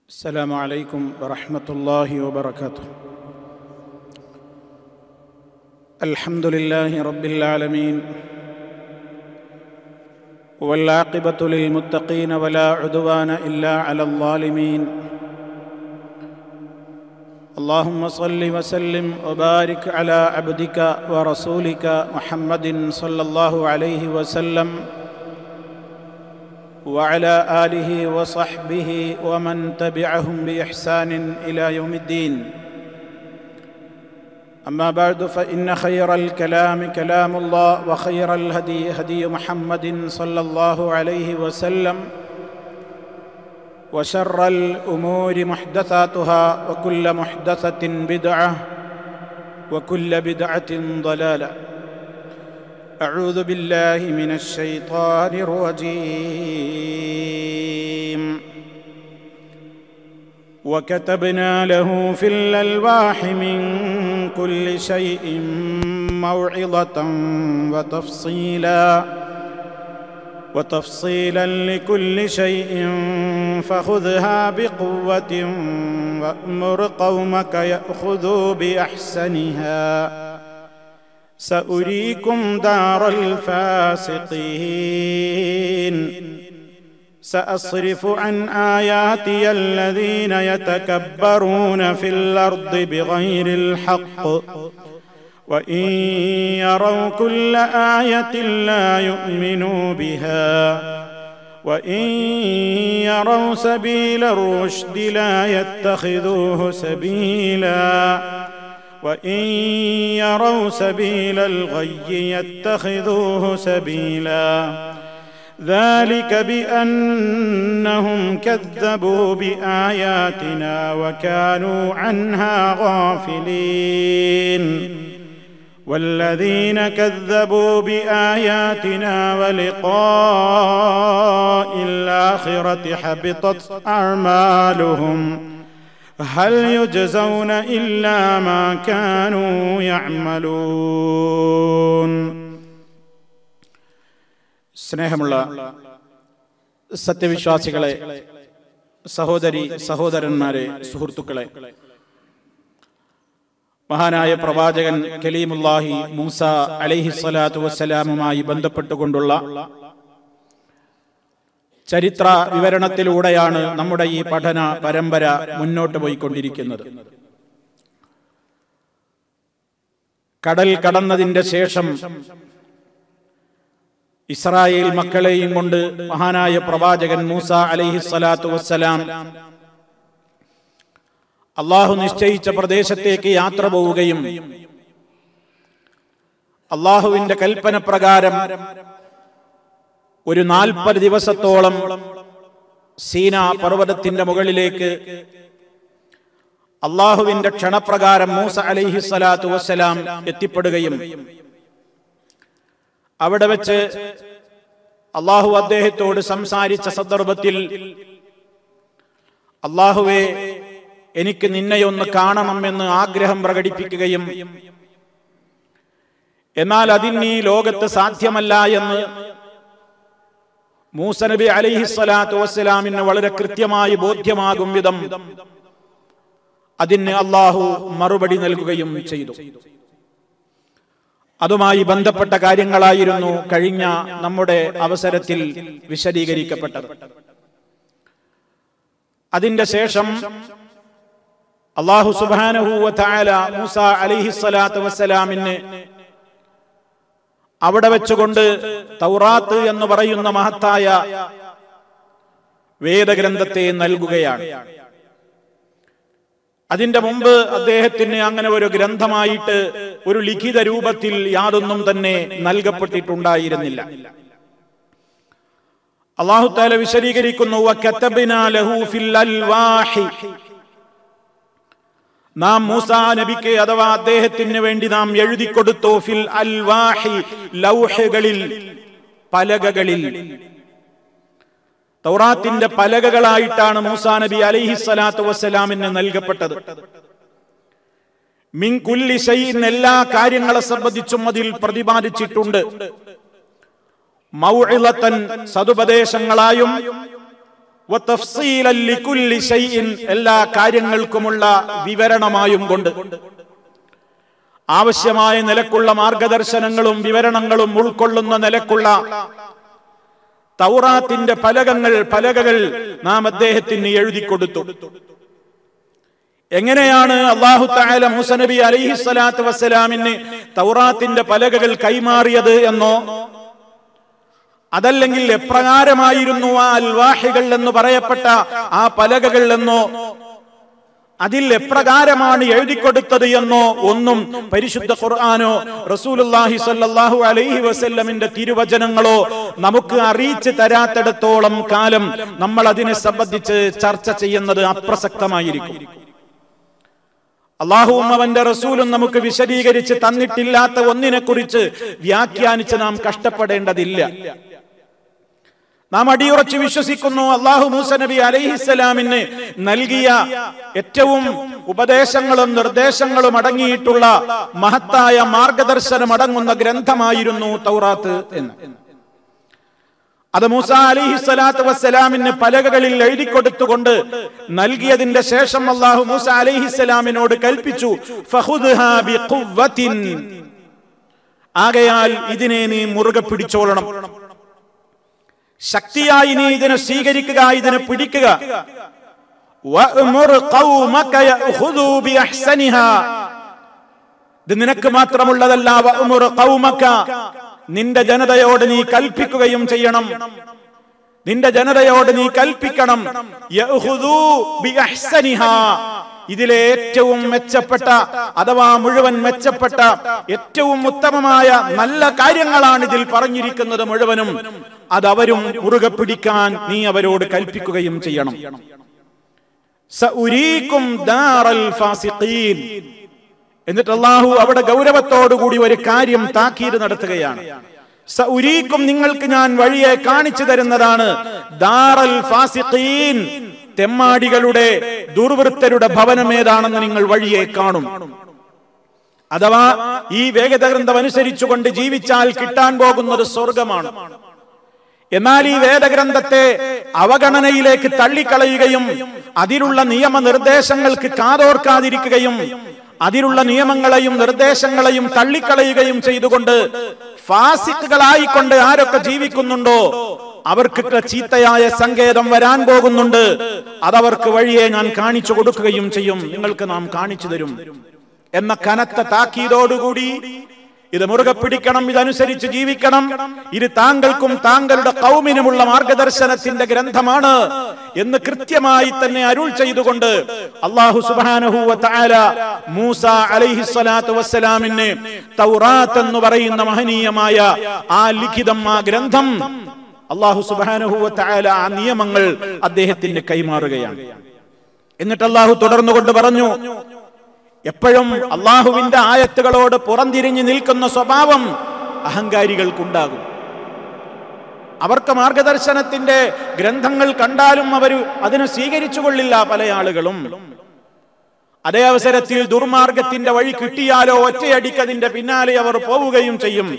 السلام عليكم ورحمة الله وبركاته. الحمد لله رب العالمين والعاقبة للمتقين ولا عدوان إلا على الظالمين. اللهم صل وسلم وبارك على عبدك ورسولك محمد صلى الله عليه وسلم وعلى آله وصحبه ومن تبعهم بإحسان إلى يوم الدين. أما بعد فإن خير الكلام كلام الله وخير الهدي هدي محمد صلى الله عليه وسلم وشر الأمور محدثاتها وكل محدثة بدعة وكل بدعة ضلالة. أعوذ بالله من الشيطان الرجيم. وكتبنا له في الألواح من كل شيء موعظة وتفصيلا لكل شيء فخذها بقوة وأمر قومك يأخذوا بأحسنها سأريكم دار الفاسقين. سأصرف عن آياتي الذين يتكبرون في الأرض بغير الحق وإن يروا كل آية لا يؤمنوا بها وإن يروا سبيل الرشد لا يتخذوه سبيلا وإن يروا سبيل الغي يتخذوه سبيلا ذلك بأنهم كذبوا بآياتنا وكانوا عنها غافلين. والذين كذبوا بآياتنا ولقاء الآخرة حبطت أعمالهم هل يجزون إلا ما كانوا يعملون. സ്നേഹമുള്ള സത്യവിശ്വാസികളെ, സഹോദരി സഹോദരന്മാരെ, സുഹൃത്തുക്കളെ, മഹാനായ പ്രവാചകൻ കലീമുല്ലാഹി മൂസ അലൈഹിസ്സലാത്തു വസ്സലാമുമായി ബന്ധപ്പെട്ടുകൊണ്ടുള്ള ചരിത്ര വിവരണത്തിലൂടെയാണ് നമ്മുടെ ഈ പഠന പരമ്പര മുന്നോട്ട് പോയിക്കൊണ്ടിരിക്കുന്നത്. കടൽ കടന്നതിന്റെ ശേഷം ഇസ്രായേൽ മക്കളെയും കൊണ്ട് മഹാനായ പ്രവാചകൻ മൂസ അലൈഹിസ്സലാത്തു വസ്സലാം അള്ളാഹു നിശ്ചയിച്ച പ്രദേശത്തേക്ക് യാത്ര പോവുകയും അള്ളാഹുവിന്റെ കൽപ്പന പ്രകാരം ഒരു 40 ദിവസത്തോളം സീനാ പർവ്വതത്തിന്റെ മുകളിലേക്ക് അള്ളാഹുവിന്റെ ക്ഷണപ്രകാരം മൂസ അലൈഹിസ്സലാത്തു വസ്സലാം എത്തിപ്പെടുകയും അവിടെ വെച്ച് അള്ളാഹു അദ്ദേഹത്തോട് സംസാരിച്ച സന്ദർഭത്തിൽ, അള്ളാഹുവേ, എനിക്ക് നിന്നെയൊന്ന് കാണണമെന്ന് ആഗ്രഹം പ്രകടിപ്പിക്കുകയും എന്നാൽ അതിന് ഈ ലോകത്ത് സാധ്യമല്ല എന്ന് മൂസ നബി അലൈഹിസ്സലാത്തു വസ്സലാമിന് വളരെ കൃത്യമായി ബോധ്യമാകും വിധം അതിന് അള്ളാഹു മറുപടി നൽകുകയും ചെയ്തു. അതുമായി ബന്ധപ്പെട്ട കാര്യങ്ങളായിരുന്നു കഴിഞ്ഞ നമ്മുടെ അവസരത്തിൽ വിശദീകരിക്കപ്പെട്ടത്. അതിന്റെ ശേഷം അല്ലാഹു സുബ്ഹാനഹു വ തആല മൂസ അലൈഹിസ്സലാത്തു വസ്സലാമിന് അവിടെ വെച്ചുകൊണ്ട് തൗറാത്ത് എന്ന് പറയുന്ന മഹത്തായ വേദഗ്രന്ഥത്തെ നൽകുകയാണ്. അതിന്റെ മുമ്പ് അദ്ദേഹത്തിന് അങ്ങനെ ഒരു ഗ്രന്ഥമായിട്ട് ഒരു ലിഖിത രൂപത്തിൽ യാതൊന്നും തന്നെ നൽകപ്പെട്ടിട്ടുണ്ടായിരുന്നില്ല. അല്ലാഹു തആല വിശദീകരിക്കുന്നു, വകതബ്നാ ലഹു ഫിൽ അൽവാഹി, നാം മൂസാ നബിക്ക് അഥവാ അദ്ദേഹത്തിന് വേണ്ടി നാം എഴുതി കൊടുത്തു, ഫിൽ അൽവാഹി, ലൗഹകളിൽ, പലകകളിൽ. തൗറാത്തിന്റെ പലകകളായിട്ടാണ് മൂസാ നബി അലൈഹിസ്സലാത്തു വസ്സലാമിന് നൽകപ്പെട്ടത്. മിൻ കുല്ലി ശൈഇൻ, എല്ലാ കാര്യങ്ങളെ സംബന്ധിച്ചും അതിൽ പ്രതിപാദിച്ചിട്ടുണ്ട്. മൗഇളത്തൻ, സതുപദേശങ്ങളായും വതഫ്സീലൻ ലികുല്ലി ഷൈഇൻ, എല്ലാ കാര്യങ്ങൾക്കുമുള്ള വിവരണമായും കൊണ്ട് ആവശ്യമായ നിലക്കുള്ള മാർഗദർശനങ്ങളും വിവരണങ്ങളും ഉൾക്കൊള്ളുന്ന നിലക്കുള്ള തൗറാത്തിന്റെ പലകകൾ നാം അദ്ദേഹത്തിന് എഴുതി കൊടുത്തു. എങ്ങനെയാണ് അല്ലാഹു തആല മൂസ നബി അലൈഹിസ്സലാത്തു വസ്സലാമിന് തൗറാത്തിന്റെ പലകകൾ കൈമാറിയത് എന്നോ, അതല്ലെങ്കിൽ എപ്രകാരമായിരുന്നു ആ അൽവാഹികൾ എന്ന് പറയപ്പെട്ട ആ പലകകൾ എന്നോ, അതിൽ എപ്രകാരമാണ് എഴുതിക്കൊടുത്തത് എന്നോ ഒന്നും പരിശുദ്ധ ഖുർആനോ റസൂലുള്ളാഹി സ്വല്ലല്ലാഹു അലൈഹി വസല്ലമിന്റെ തിരുവചനങ്ങളോ നമുക്ക് അറിയിച്ചു തരാത്തിടത്തോളം കാലം നമ്മൾ അതിനെ സംബന്ധിച്ച് ചർച്ച ചെയ്യുന്നത് അപ്രസക്തമായിരിക്കും. അല്ലാഹുവും അവന്റെ റസൂലും നമുക്ക് വിശദീകരിച്ച് തന്നിട്ടില്ലാത്ത ഒന്നിനെ കുറിച്ച് വ്യാഖ്യാനിച്ച് നാം കഷ്ടപ്പെടേണ്ടതില്ല. നാം അടിയുറച്ച് വിശ്വസിക്കുന്നു, അല്ലാഹു മൂസ നബി അലൈഹിസ്സലാമിന് നൽകിയ ഏറ്റവും ഉപദേശങ്ങളും നിർദ്ദേശങ്ങളും അടങ്ങിയിട്ടുള്ള മഹത്തായ മാർഗദർശനം അടങ്ങുന്ന ഗ്രന്ഥമായിരുന്നു തൗറാത്ത് എന്ന്. അത് മൂസ അലൈഹിസ്സലാത്തു വസ്സലാമിന് പലകകളിൽ എഴുതിക്കൊടുത്തുകൊണ്ട് നൽകിയതിന്റെ ശേഷം അല്ലാഹു മൂസ അലൈഹിസ്സലാമിനോട് കൽപ്പിച്ചു, ഫഖുദ്ഹാ ബിഖുവ്വത്തിൻ, ആകയാൽ ഇതിനെ നീ മുറുകെ പിടിച്ചോളണം, ശക്തിയായി നീ ഇതിനെ സ്വീകരിക്കുക, ഇതിനെ പിടിക്കുക. വഅ്മുർ ഖൗമക യഖുദൂ ബിഅഹ്സനിഹാ, ഇത് നിനക്ക് മാത്രമുള്ളതല്ല. വഅ്മുർ ഖൗമക, നിന്റെ ജനതയോട് നീ കൽപ്പിക്കുകയും ചെയ്യണം, നിന്റെ ജനതയോട് നീ കൽപ്പിക്കണം. യഖുദൂ ബിഅഹ്സനിഹാ, ഇതിലെ ഏറ്റവും മെച്ചപ്പെട്ട അഥവാ മുഴുവൻ മെച്ചപ്പെട്ട ഏറ്റവും ഉത്തമമായ നല്ല കാര്യങ്ങളാണ് ഇതിൽ പറഞ്ഞിരിക്കുന്നത് മുഴുവനും. അതവരും മുറുകെ പിടിക്കാൻ നീ അവരോട് കൽപ്പിക്കുകയും ചെയ്യണം. സഉരീകും ദാറൽ ഫാസിഖീൻ, എന്നിട്ട് അല്ലാഹു അവിടെ ഗൗരവത്തോടുകൂടി ഒരു കാര്യം താക്കീത് നടത്തുകയാണ്. സഉരീകും, നിങ്ങൾക്ക് ഞാൻ വഴിയെ കാണിച്ചു തരുന്നതാണ്. ദാറൽ ഫാസിഖീൻ, തെമ്മാടികളുടെ ദുർവൃത്തരുടെ ഭവനം ഏതാണെന്ന് നിങ്ങൾ വഴിയെ കാണും. അഥവാ ഈ വേദഗ്രന്ഥം അനുസരിച്ചുകൊണ്ട് ജീവിച്ചാൽ കിട്ടാൻ പോകുന്നത് സ്വർഗമാണ്. എന്നാൽ ഈ വേദഗ്രന്ഥത്തെ അവഗണനയിലേക്ക് തള്ളിക്കളയുകയും അതിലുള്ള നിയമനിർദ്ദേശങ്ങൾക്ക് കാതോർക്കാതിരിക്കുകയും അതിലുള്ള നിയമങ്ങളെയും നിർദ്ദേശങ്ങളെയും തള്ളിക്കളയുകയും ചെയ്തുകൊണ്ട് ഫാസിഖുകളായിക്കൊണ്ട് ആരൊക്കെ ജീവിക്കുന്നുണ്ടോ അവർക്ക് ചീത്തയായ സങ്കേതം വരാൻ പോകുന്നുണ്ട്. അതവർക്ക് വഴിയെ ഞാൻ കാണിച്ചു കൊടുക്കുകയും ചെയ്യും, നിങ്ങൾക്ക് നാം കാണിച്ചു തരും എന്ന കനത്ത താക്കീതോടുകൂടി ഇത് മുറുകെ പിടിക്കണം, ഇതനുസരിച്ച് ജീവിക്കണം, ഇത് താങ്കൾക്കും താങ്കളുടെ ഖൗമിനുമുള്ള മാർഗദർശനത്തിന്റെ ഗ്രന്ഥമാണ് എന്ന് കൃത്യമായി തന്നെ അരുൾ ചെയ്തുകൊണ്ട് അല്ലാഹു സുബ്ഹാനഹു വ തആല മൂസ അലൈഹിസ്സലാത്തു വസ്സലാമിന് തൗറാത്ത് എന്ന് പറയുന്ന മഹനീയമായ ആ ലിഖിതം, ആ ഗ്രന്ഥം അല്ലാഹു സുബ്ഹാനഹു വ തആല ആ നിയമങ്ങൾ അദ്ദേഹത്തിന് കൈമാറുകയാണ്. എന്നിട്ട് അല്ലാഹു തുടർന്നുകൊണ്ട് പറഞ്ഞു, എപ്പോഴും അള്ളാഹുവിന്റെ ആയത്തുകളോട് പുറംതിരിഞ്ഞു നിൽക്കുന്ന സ്വഭാവം അഹങ്കാരികൾക്കുണ്ടാകും. അവർക്ക് മാർഗദർശനത്തിന്റെ ഗ്രന്ഥങ്ങൾ കണ്ടാലും അവർ അതിനെ സ്വീകരിച്ചു കൊള്ളില്ല പല ആളുകളും. അതേ അവസരത്തിൽ ദുർമാർഗത്തിന്റെ വഴി കിട്ടിയാലോ ഒറ്റയടിക്ക് അതിന്റെ പിന്നാലെ അവർ പോവുകയും ചെയ്യും.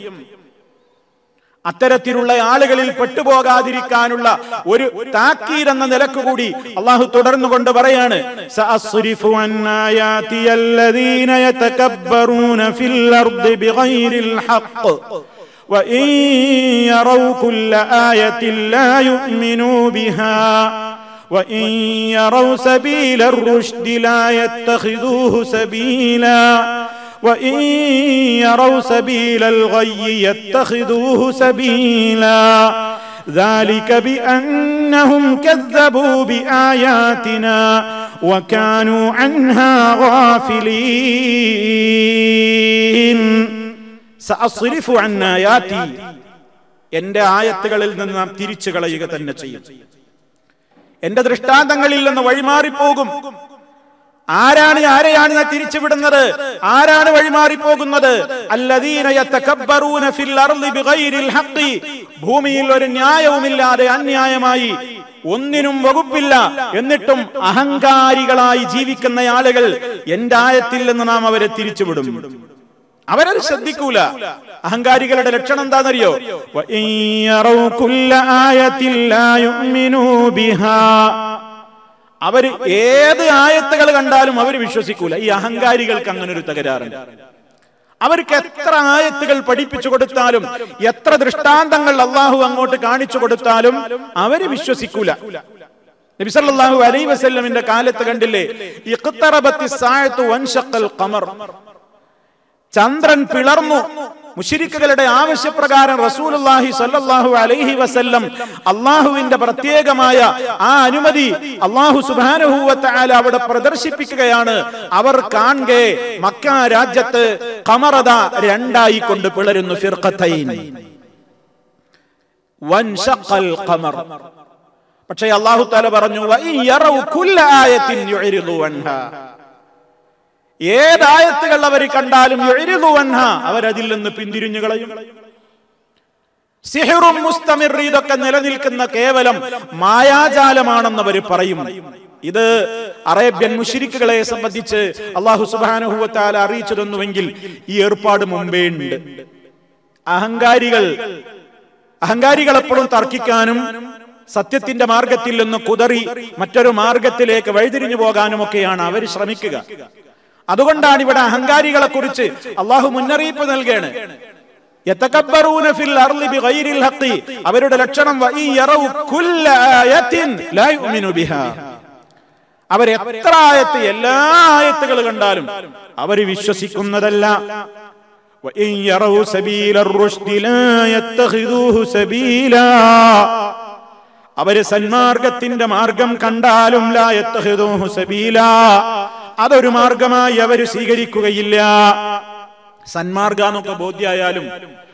അത്തരത്തിലുള്ള ആളുകളിൽ പെട്ടുപോകാതിരിക്കാനുള്ള ഒരു താക്കീത് എന്ന നിലക്ക് കൂടി അല്ലാഹു തുടർന്നുകൊണ്ട് പറയാണ്, സഅസ്രിഫു അൻ ആയാതി അല്ലദീന യതകബ്ബറൂന ഫിൽ അർദി ബിഗൈരിൽ ഹഖ് വഇൻ യറൗ കുല്ല ആയത്തിൻ ലാ യുഅ്മിനൂ ബിഹാ വഇൻ യറൗ സബീലർ റുശ്ദി ലാ യത്തഖിദൂഹു സബീലാ وَإِن يَرَوْا سَبِيلَ الْغَيِّ يَتَّخِذُوهُ سَبِيلًا ذَلِكَ بِأَنَّهُمْ كَذَّبُوا بِآيَاتِنَا وَكَانُوا عَنْهَا غَافِلِينَ سَأَصْرِفُ عَنْ آيَاتِي, എന്റെ ആയത്തുകളിൽ നിന്ന് നാം തിരിച്ചു കളയുക തന്നെ ചെയ്യും. എന്റെ ദൃഷ്ടാന്തങ്ങളിൽ നിന്ന് വഴിമാറിപ്പോകും. ആരെയാണ് തിരിച്ചുവിടുന്നത്? ആരാണ് വഴിമാറിപ്പോകുന്നത്? അല്ലദീന യതകബ്ബറൂന ഫിൽ അർളി ബിഗൈരിൽ ഹഖ്, ഭൂമിയിൽ ഒരു ന്യായവുമില്ലാതെ അന്യായമായി ഒന്നിനും വകുപ്പില്ല എന്നിട്ടും അഹങ്കാരികളായി ജീവിക്കുന്ന ആളുകൾ എന്റെ ആയത്തിൽ നിന്ന് നാം അവരെ തിരിച്ചുവിടും. അവരത് ശ്രദ്ധിക്കൂല. അഹങ്കാരികളുടെ ലക്ഷണം എന്താണെന്നറിയോ? അവര് ഏത് ആയത്തുകൾ കണ്ടാലും അവർ വിശ്വസിക്കൂല. ഈ അഹങ്കാരികൾക്ക് അങ്ങനെ ഒരു തകരാറുണ്ട്. അവർക്ക് എത്ര ആയത്തുകൾ പഠിപ്പിച്ചു കൊടുത്താലും എത്ര ദൃഷ്ടാന്തങ്ങൾ അള്ളാഹു അങ്ങോട്ട് കാണിച്ചു കൊടുത്താലും അവര് വിശ്വസിക്കൂല. നബി സല്ലല്ലാഹു അലൈഹി വസല്ലമിന്റെ കാലത്ത് കണ്ടില്ലേ, ഇഖ്തറബത്തിസ് സാഅത്തു വൻശഖൽ ഖമർ, ചന്ദ്രൻ പിളർന്നു. മുശ്രിക്കുകളുടെ ആവശ്യപ്രകാരം റസൂലുള്ളാഹി സ്വല്ലല്ലാഹു അലൈഹി വസല്ലം അള്ളാഹുവിന്റെ പ്രത്യേകമായ ആ അനുമതി അള്ളാഹു സുബ്ഹാനഹു വ തആല അവിടെ പ്രദർശിപ്പിക്കുകയാണ്. അവർ കാണെ മക്ക രാജ്യത്ത് ഖമറദ രണ്ടായി കൊണ്ട് പിളരുന്നു. ഫിർഖതൈൻ വൻശഖൽ ഖമർ. പക്ഷേ അല്ലാഹു തആല പറഞ്ഞു വഇയറൗ കുല്ല ആയത്തിൻ യുഅരിദു അൻഹാ, ഏതായത്തുകൾ അവർ കണ്ടാലും യുഅരിദു അൻഹാ, അവരതിൽ നിന്ന് പിന്തിരിഞ്ഞു കളയും. സിഹ്റും മുസ്തമിർ, ഇതൊക്കെ നിലനിൽക്കുന്ന കേവലം മായാജാലമാണെന്ന് അവർ പറയും. ഇത് അറേബ്യൻ മുശ്രിക്കുകളെ സംബന്ധിച്ച് അല്ലാഹു സുബ്ഹാനഹു വ തആല അറിയിച്ചു തന്നുവെങ്കിൽ ഈ ഏർപ്പാട് മുമ്പേ ഉണ്ട്. അഹങ്കാരികൾ എപ്പോഴും തർക്കിക്കാനും സത്യത്തിന്റെ മാർഗത്തിൽ നിന്ന് കുതറി മറ്റൊരു മാർഗത്തിലേക്ക് വഴിതിരിഞ്ഞു പോകാനും ഒക്കെയാണ് അവർ ശ്രമിക്കുക. അതുകൊണ്ടാണ് ഇവിടെ അഹങ്കാരികളെ കുറിച്ച് അള്ളാഹു മുന്നറിയിപ്പ് നൽകുകയാണ്. യതകബ്ബറൂന ഫിൽ അർളി ബിഗൈരിൽ ഹഖ്, അവരുടെ ലക്ഷണം വഇയറൗ കുല്ല ആയത്തിൻ ലാ യുഅ്മിനു ബിഹാ, അവർ എത്ര ആയത്ത്, എല്ലാ ആയത്തുകൾ കണ്ടാലും അവർ വിശ്വസിക്കുന്നതല്ല. വഇയറൗ സബീലർ റുശ്ദി ലാ യത്തഖിദൂഹു സബീലാ, അവര് സന്മാർഗത്തിന്റെ മാർഗം കണ്ടാലും ലാ യത്തഖിദൂഹു സബീലാ, അതൊരു മാർഗമായി അവർ സ്വീകരിക്കുകയില്ല. സന്മാർഗാന്നൊക്കെ ബോധ്യായാലും,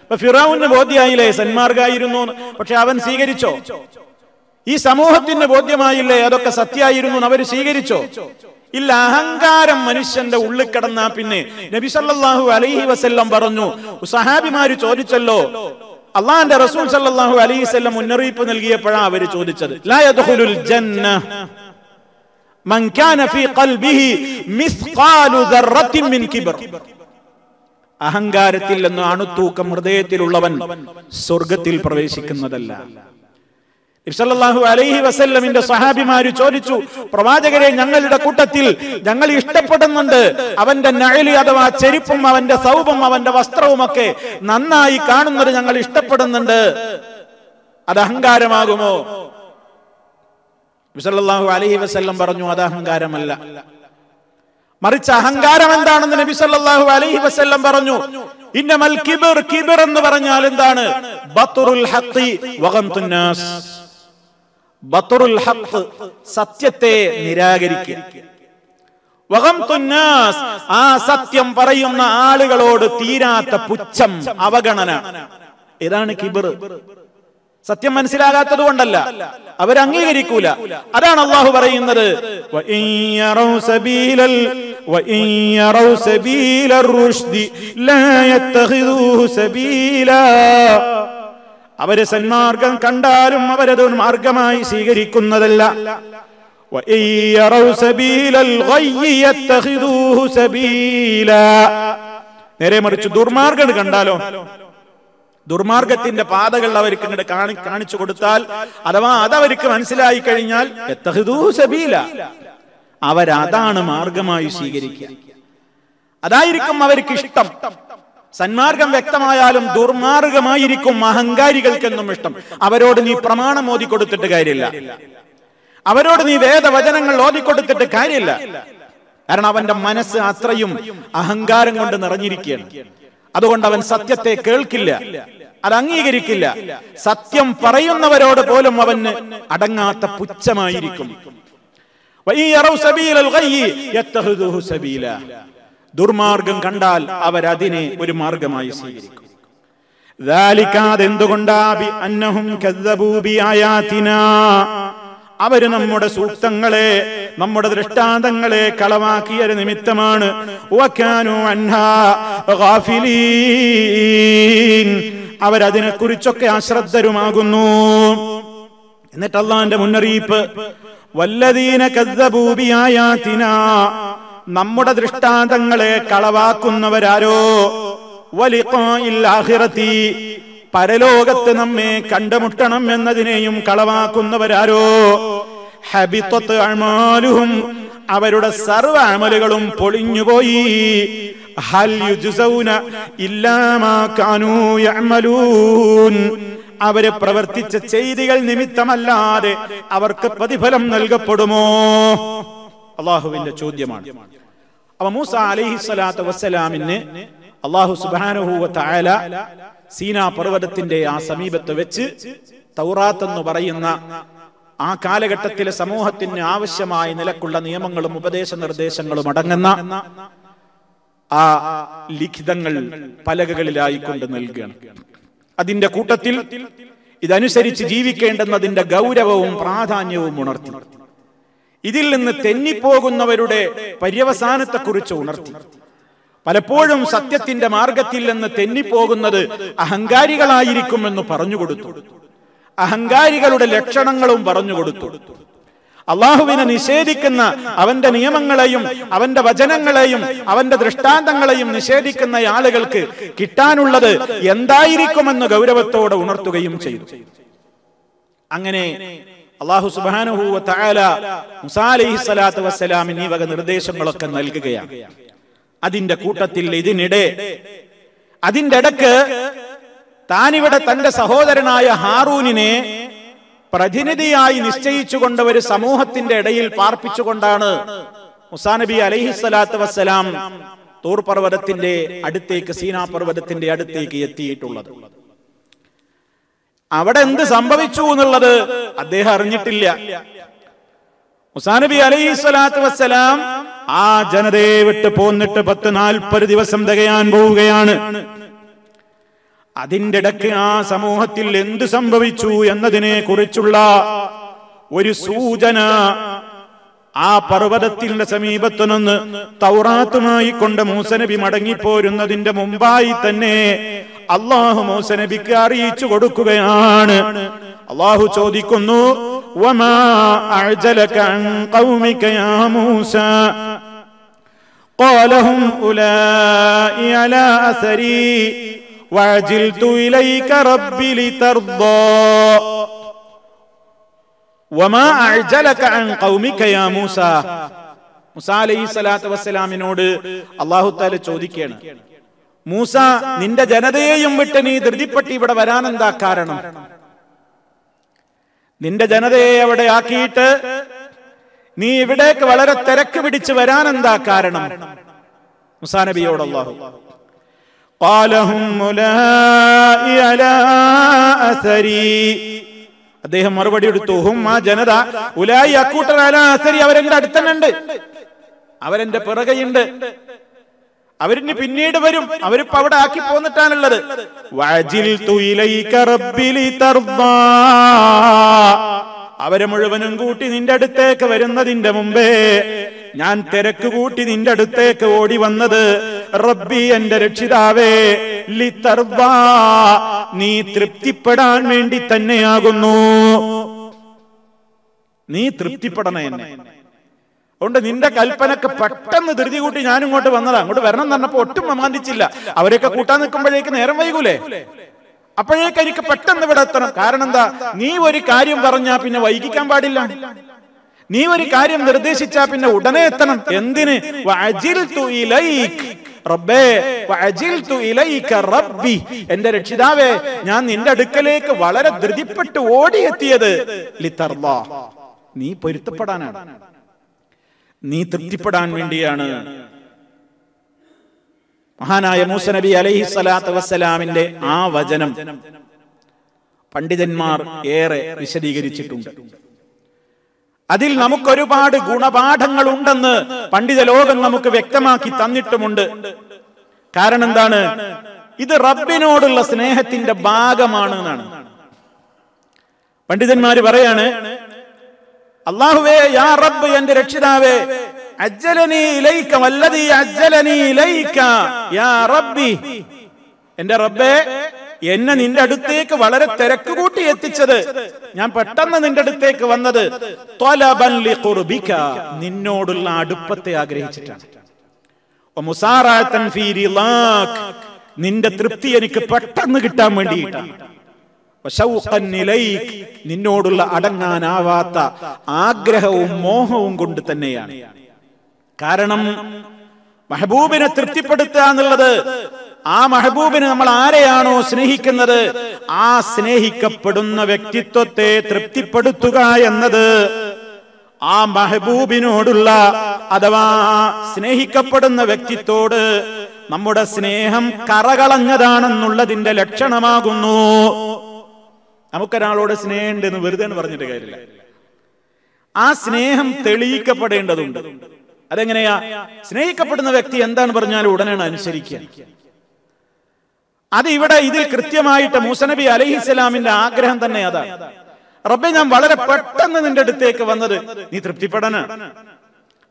ഇപ്പൊ ഫിറഔന് ബോധ്യായില്ലേ സന്മാർഗായിരുന്നു, പക്ഷെ അവൻ സ്വീകരിച്ചോ? ഈ സമൂഹത്തിന് ബോധ്യമായില്ലേ അതൊക്കെ സത്യായിരുന്നു, അവര് സ്വീകരിച്ചോ? ഇല്ല. അഹങ്കാരം മനുഷ്യന്റെ ഉള്ളിൽ കിടന്നാ പിന്നെ നബി സല്ലല്ലാഹു അലൈഹി വസല്ലം പറഞ്ഞു, സഹാബിമാര് ചോദിച്ചല്ലോ, അള്ളാഹുവിന്റെ റസൂൽ സല്ലല്ലാഹു അലൈഹി വസല്ലം മുന്നറിയിപ്പ് നൽകിയപ്പോഴാണ് അവര് ചോദിച്ചത്, ലാ യദ്ഖുലുൽ ജന്ന മൻ കാന ഫീ ഖൽബിഹി മിസ്ഖാലു ദർറത്തിൻ മിൻ കിബ്ർ, അഹങ്കാരത്തിൽ നിന്ന് അണുത്തൂക്കം ഹൃദയത്തിലുള്ളവൻ സ്വർഗ്ഗത്തിൽ പ്രവേശിക്കുന്നതല്ല. നബി സല്ലല്ലാഹു അലൈഹി വസല്ലമിന്റെ സഹാബിമാര് ചോദിച്ചു, പ്രവാചകരെ, ഞങ്ങളുടെ കൂട്ടത്തിൽ ഞങ്ങൾ ഇഷ്ടപ്പെടുന്നുണ്ട് അവന്റെ നഅല് അഥവാ ചെരുപ്പും അവന്റെ സൗബും അവന്റെ വസ്ത്രവുമൊക്കെ നന്നായി കാണുന്നത് ഞങ്ങൾ ഇഷ്ടപ്പെടുന്നുണ്ട്, അത് അഹങ്കാരമാകുമോ? നബി സല്ലല്ലാഹു അലൈഹി വസല്ലം പറഞ്ഞു, അത് അഹങ്കാരമല്ല, മറിച്ച് അഹങ്കാരം എന്താണെന്ന് നബി സല്ലല്ലാഹു അലൈഹി വസല്ലം പറഞ്ഞു, ഇന്നമൽ കിബ്ർ, കിബ്ർ എന്ന് പറഞ്ഞാൽ എന്താണ്? ബത്റുൽ ഹഖ് വഗംതുൻ നാസ്, ബത്റുൽ ഹഖ്, സത്യത്തെ നിരാകരിക്കുക, വഗംതുൻ നാസ്, ആ സത്യം പറയുന്ന ആളുകളോട് തീരാത്ത പുച്ഛം, അവഗണന, ഇതാണ് കിബ്ർ. സത്യം മനസ്സിലാകാത്തത് കൊണ്ടല്ല, അവരംഗീകരിക്കൂല. അതാണ് അള്ളാഹു പറയുന്നത്, അവര് സന്മാർഗം കണ്ടാലും അവരത് മാർഗമായി സ്വീകരിക്കുന്നതല്ല. നേരെ മറിച്ച് ദുർമാർഗം കണ്ടാലോ, ദുർമാർഗത്തിന്റെ പാതകൾ അവർക്ക് കാണിച്ചു കൊടുത്താൽ, അഥവാ അതവർക്ക് മനസ്സിലായി കഴിഞ്ഞാൽ അവരതാണ് മാർഗമായി സ്വീകരിക്കുക, അതായിരിക്കും അവർക്ക് ഇഷ്ടം. സന്മാർഗം വ്യക്തമായാലും ദുർമാർഗമായിരിക്കും അഹങ്കാരികൾക്കെന്നും ഇഷ്ടം. അവരോട് നീ പ്രമാണം ഓതിക്കൊടുത്തിട്ട് കാര്യമില്ല, അവരോട് നീ വേദവചനങ്ങൾ ഓതിക്കൊടുത്തിട്ട് കാര്യമില്ല. കാരണം അവന്റെ മനസ്സ് അത്രയും അഹങ്കാരം കൊണ്ട് നിറഞ്ഞിരിക്കുകയാണ്. അതുകൊണ്ട് അവൻ സത്യത്തെ കേൾക്കില്ല, അത് അംഗീകരിക്കില്ല. സത്യം പറയുന്നവരോട് പോലും അവന് അടങ്ങാത്ത പുച്ഛമായിരിക്കും. ദുർമാർഗം കണ്ടാൽ അവരതിനെ ഒരു മാർഗമായി സ്വീകരിക്കും. അവര് നമ്മുടെ സൂക്തങ്ങളെ, നമ്മുടെ ദൃഷ്ടാന്തങ്ങളെ കളവാക്കിയ നിമിത്തമാണ്. അവരതിനെ കുറിച്ചൊക്കെ അശ്രദ്ധരുമാകുന്നു. എന്നിട്ട് അല്ലാഹുവിന്റെ മുന്നറിയിപ്പ്, വല്ലദീന കദ്ദബൂ ബിആയാതിനാ, നമ്മുടെ ദൃഷ്ടാന്തങ്ങളെ കളവാക്കുന്നവരാരോ, വലിഖാഇൽ ആഖിറതി, പരലോകത്ത് നമ്മെ കണ്ടുമുട്ടണം എന്നതിനെയും കളവാക്കുന്നവരാരോ, ഹബിത്തത് അഅ്മാലുഹും, അവരുടെ സർവ്വ അമലുകളും പൊളിഞ്ഞുപോയി. ഹൽ യുജ്സൗന ഇല്ലാ മാ കാനൂ യഅമലൂൻ, അവര് പ്രവർത്തിച്ച ചെയ്തികൾ നിമിത്തമല്ലാതെ അവർക്ക് പ്രതിഫലം നൽകപ്പെടുമോ? അല്ലാഹുവിന്റെ ചോദ്യമാണ്. അപ്പൊ മൂസ അലൈഹിസ്സലാത്തു വസ്സലാമിന് അല്ലാഹു സുബ്ഹാനഹു വ തആല സീനാ പർവ്വതത്തിന്റെ ആ സമീപത്ത് വെച്ച് തൗറാത്ത് എന്ന് പറയുന്ന ആ കാലഘട്ടത്തിലെ സമൂഹത്തിന് ആവശ്യമായ നിലക്കുള്ള നിയമങ്ങളും ഉപദേശ നിർദ്ദേശങ്ങളും അടങ്ങുന്ന ആ ലിഖിതങ്ങൾ പലകകളിലായി കൊണ്ട് നൽകുകയാണ്. അതിന്റെ കൂട്ടത്തിൽ ഇതനുസരിച്ച് ജീവിക്കേണ്ടെന്നതിന്റെ ഗൗരവവും പ്രാധാന്യവും ഉണർത്തി. ഇതിൽ നിന്ന് തെന്നിപ്പോകുന്നവരുടെ പര്യവസാനത്തെക്കുറിച്ച് ഉണർത്തി. പലപ്പോഴും സത്യത്തിന്റെ മാർഗത്തിൽ നിന്ന് തെന്നിപ്പോകുന്നത് അഹങ്കാരികളായിരിക്കുമെന്ന് പറഞ്ഞുകൊടുത്തു. അഹങ്കാരികളുടെ ലക്ഷണങ്ങളും പറഞ്ഞുകൊടുത്തു. അള്ളാഹുവിനെ നിഷേധിക്കുന്ന, അവന്റെ നിയമങ്ങളെയും അവന്റെ വചനങ്ങളെയും അവന്റെ ദൃഷ്ടാന്തങ്ങളെയും നിഷേധിക്കുന്ന ആളുകൾക്ക് കിട്ടാനുള്ളത് എന്തായിരിക്കുമെന്ന് ഗൗരവത്തോടെ ഉണർത്തുകയും ചെയ്തു. അങ്ങനെ അല്ലാഹു സുബ്ഹാനഹു വ തആല മൂസാ അലൈഹിസ്സലാത്തു വസ്സലാമിന് ഈ വക നിർദ്ദേശങ്ങളൊക്കെ നൽകുകയാണ്. അതിന്റെ കൂട്ടത്തിൽ അതിന്റെ ഇടക്ക് താനിവിടെ തന്റെ സഹോദരനായ ഹാറൂനിനെ പ്രതിനിധിയായി നിശ്ചയിച്ചുകൊണ്ട് ഒരു സമൂഹത്തിന്റെ ഇടയിൽ പാർപ്പിച്ചുകൊണ്ടാണ് മൂസാ നബി അലൈഹിസ്സലാത്തു വസ്സലാം തൂർ പർവ്വതത്തിന്റെ അടുത്തേക്ക്, സീനാ പർവ്വതത്തിന്റെ അടുത്തേക്ക് എത്തിയിട്ടുള്ളത്. അവിടെ എന്ത് സംഭവിച്ചു എന്നുള്ളത് അദ്ദേഹം അറിഞ്ഞിട്ടില്ല. മൂസാ നബി അലൈഹിസ്സലാത്തു വസ്സലാം ആ ജനതയെ വിട്ട് പോന്നിട്ട് 40 ദിവസം തികയാൻ പോവുകയാണ്. അതിന്റെ ഇടയ്ക്ക് ആ സമൂഹത്തിൽ എന്ത് സംഭവിച്ചു എന്നതിനെ കുറിച്ചുള്ള ഒരു സൂചന ആ പർവ്വതത്തിന്റെ സമീപത്തു നിന്ന് തൗറാത്തുമായി കൊണ്ട് മൂസ നബി മടങ്ങിപ്പോരുന്നതിന്റെ മുമ്പായി തന്നെ അല്ലാഹു മൂസ നബിക്ക് അറിയിച്ചു കൊടുക്കുകയാണ്. അല്ലാഹു ചോദിക്കുന്നു, വമാ അഅ്ജലക അൻ ഖൗമിക യാ മൂസ ഖാല ഹും ഉലൈ അലാ അസരി വഅജിൽതു ഇലൈക റബ്ബി ലിതർദാ വമാ അഅ്ജലക അൻ ഖൗമിക യാ മൂസ. മൂസാ അലൈഹിസ്സലാത്തു വസ്സലാമിനോട് അല്ലാഹു തആല ചോദിക്കുകയാണ്, മൂസ, നിന്റെ ജനതയെയും വിട്ട് നീ ധൃതിപ്പെട്ട് ഇവിടെ വരാൻ എന്താ കാരണം? നിന്റെ ജനതയെ അവിടെ ആക്കിയിട്ട് നീ ഇവിടേക്ക് വളരെ തിരക്ക് പിടിച്ച് വരാൻ എന്താ കാരണം? മൂസാ നബിയോട് അല്ലാഹു അദ്ദേഹം മറുപടി എടുത്തു, ഹും, ആ ജനത, ഉലായി അക്കൂട്ടർ അലാ അസരി, അവരെന്റെ അടുത്തന്നുണ്ട്, അവരെന്റെ പിറകെയുണ്ട്, അവരിന് പിന്നീട് വരും, അവരിപ്പോ അവിടെ ആക്കി പോന്നിട്ടാണുള്ളത്. അവരെ മുഴുവനും കൂട്ടി നിന്റെ അടുത്തേക്ക് വരുന്നതിന്റെ മുമ്പേ ഞാൻ തിരക്ക് കൂട്ടി നിന്റെ അടുത്തേക്ക് ഓടി വന്നത്, റബ്ബി, എന്റെ രക്ഷിതാവേ, ലിതർദാ, നീ തൃപ്തിപ്പെടാൻ വേണ്ടി തന്നെയാകുന്നു. നീ തൃപ്തിപ്പെടണേ എന്നെ. അതുകൊണ്ട് നിന്റെ കൽപ്പനക്ക് പെട്ടെന്ന് ധൃതി കൂട്ടി ഞാൻ ഇങ്ങോട്ട് വന്നതാ. അങ്ങോട്ട് വരണം എന്ന് പറഞ്ഞപ്പോ ഒട്ടും മമാന്തിച്ചില്ല. അവരെയൊക്കെ കൂട്ടാൻ നിൽക്കുമ്പോഴേക്ക് നേരം വൈകൂലേ? അപ്പോഴേക്ക് എനിക്ക് പെട്ടെന്ന് ഇവിടെ എത്തണം. കാരണം എന്താ? നീ ഒരു കാര്യം പറഞ്ഞാ പിന്നെ വൈകിക്കാൻ പാടില്ല. നീ ഒരു കാര്യം നിർദ്ദേശിച്ചാ പിന്നെ ഉടനെ എത്തണം. എന്തിന്? വഅജിൽതു ഇലൈക റബ്ബേ, വഅജിൽതു ഇലൈക റബ്ബി, എന്റെ രക്ഷിതാവേ, ഞാൻ നിന്റെ അടുക്കലേക്ക് വളരെ ധൃതിപ്പെട്ട് ഓടിയെത്തിയത് ലിതർദാ, നീ പൊരുത്തപ്പെടാനാണ്, നീ തൃപ്തിപ്പെടാൻ വേണ്ടിയാണ്. മഹാനായ മൂസ നബി അലൈഹിസ്സലാത്തു വസ്സലാമിന്റെ ആ വചനം പണ്ഡിതന്മാർ ഏറെ വിശദീകരിച്ചിട്ടുണ്ട്. അതിൽ നമുക്കൊരുപാട് ഗുണപാഠങ്ങൾ ഉണ്ടെന്ന് പണ്ഡിത ലോകം നമുക്ക് വ്യക്തമാക്കി തന്നിട്ടുമുണ്ട്. കാരണം എന്താണ്? ഇത് റബ്ബിനോടുള്ള സ്നേഹത്തിന്റെ ഭാഗമാണ് എന്നാണ് പണ്ഡിതന്മാര് പറയാണ്. അല്ലാഹുവേ, യാ റബ്ബ്, എന്റെ രക്ഷിതാവേ, അജ്ജലനി ഇലൈക വല്ലദീ അജ്ജലനി ഇലൈക യാ റബ്ബി, എന്റെ റബ്ബേ, എന്നെ നിന്റെ അടുത്തേക്ക് വളരെ തിരക്ക് കൂട്ടി എത്തിച്ചത്, ഞാൻ പെട്ടെന്ന് നിന്റെ അടുത്തേക്ക് വന്നത് ത്വലബൻ ലിഖുർബിക, നിന്നോടുള്ള അടുപ്പത്തെ ആഗ്രഹിച്ചിട്ടാണ്. വമുസാറഅതൻ ഫീ റിളാക്, നിന്റെ തൃപ്തി എനിക്ക് പെട്ടെന്ന് കിട്ടാൻ വേണ്ടിയിട്ടാണ്. നിന്നോടുള്ള അടങ്ങാനാവാത്ത ആഗ്രഹവും മോഹവും കൊണ്ട് തന്നെയാണ്. കാരണം മെഹബൂബിനെ തൃപ്തിപ്പെടുത്തുക എന്നുള്ളത്, ആ മെഹബൂബിനെ നമ്മൾ ആരെയാണോ സ്നേഹിക്കുന്നത് ആ സ്നേഹിക്കപ്പെടുന്ന വ്യക്തിത്വത്തെ തൃപ്തിപ്പെടുത്തുക എന്നത് ആ മെഹബൂബിനോടുള്ള അഥവാ സ്നേഹിക്കപ്പെടുന്ന വ്യക്തിത്തോട് നമ്മുടെ സ്നേഹം കറകളഞ്ഞതാണെന്നുള്ളതിന്റെ ലക്ഷണമാകുന്നു. നമുക്കൊരാളോട് സ്നേഹമുണ്ടെന്ന് വെറുതെ പറഞ്ഞിട്ട് കാര്യമില്ല. ആ സ്നേഹം തെളിയിക്കപ്പെടേണ്ടതുണ്ട്. അതെങ്ങനെയാ? സ്നേഹിക്കപ്പെടുന്ന വ്യക്തി എന്താണ് പറഞ്ഞാലും ഉടനെയാണ് അനുസരിക്കുക. അത് ഇവിടെ ഇതിൽ കൃത്യമായിട്ട് മൂസ നബി അലൈഹിസ്സലാമിന്റെ ആഗ്രഹം തന്നെ അതാണ്. റബ്ബേ, ഞാൻ വളരെ പെട്ടെന്ന് നിന്റെ അടുത്തേക്ക് വന്നത് നീ തൃപ്തിപ്പെടാനാണ്.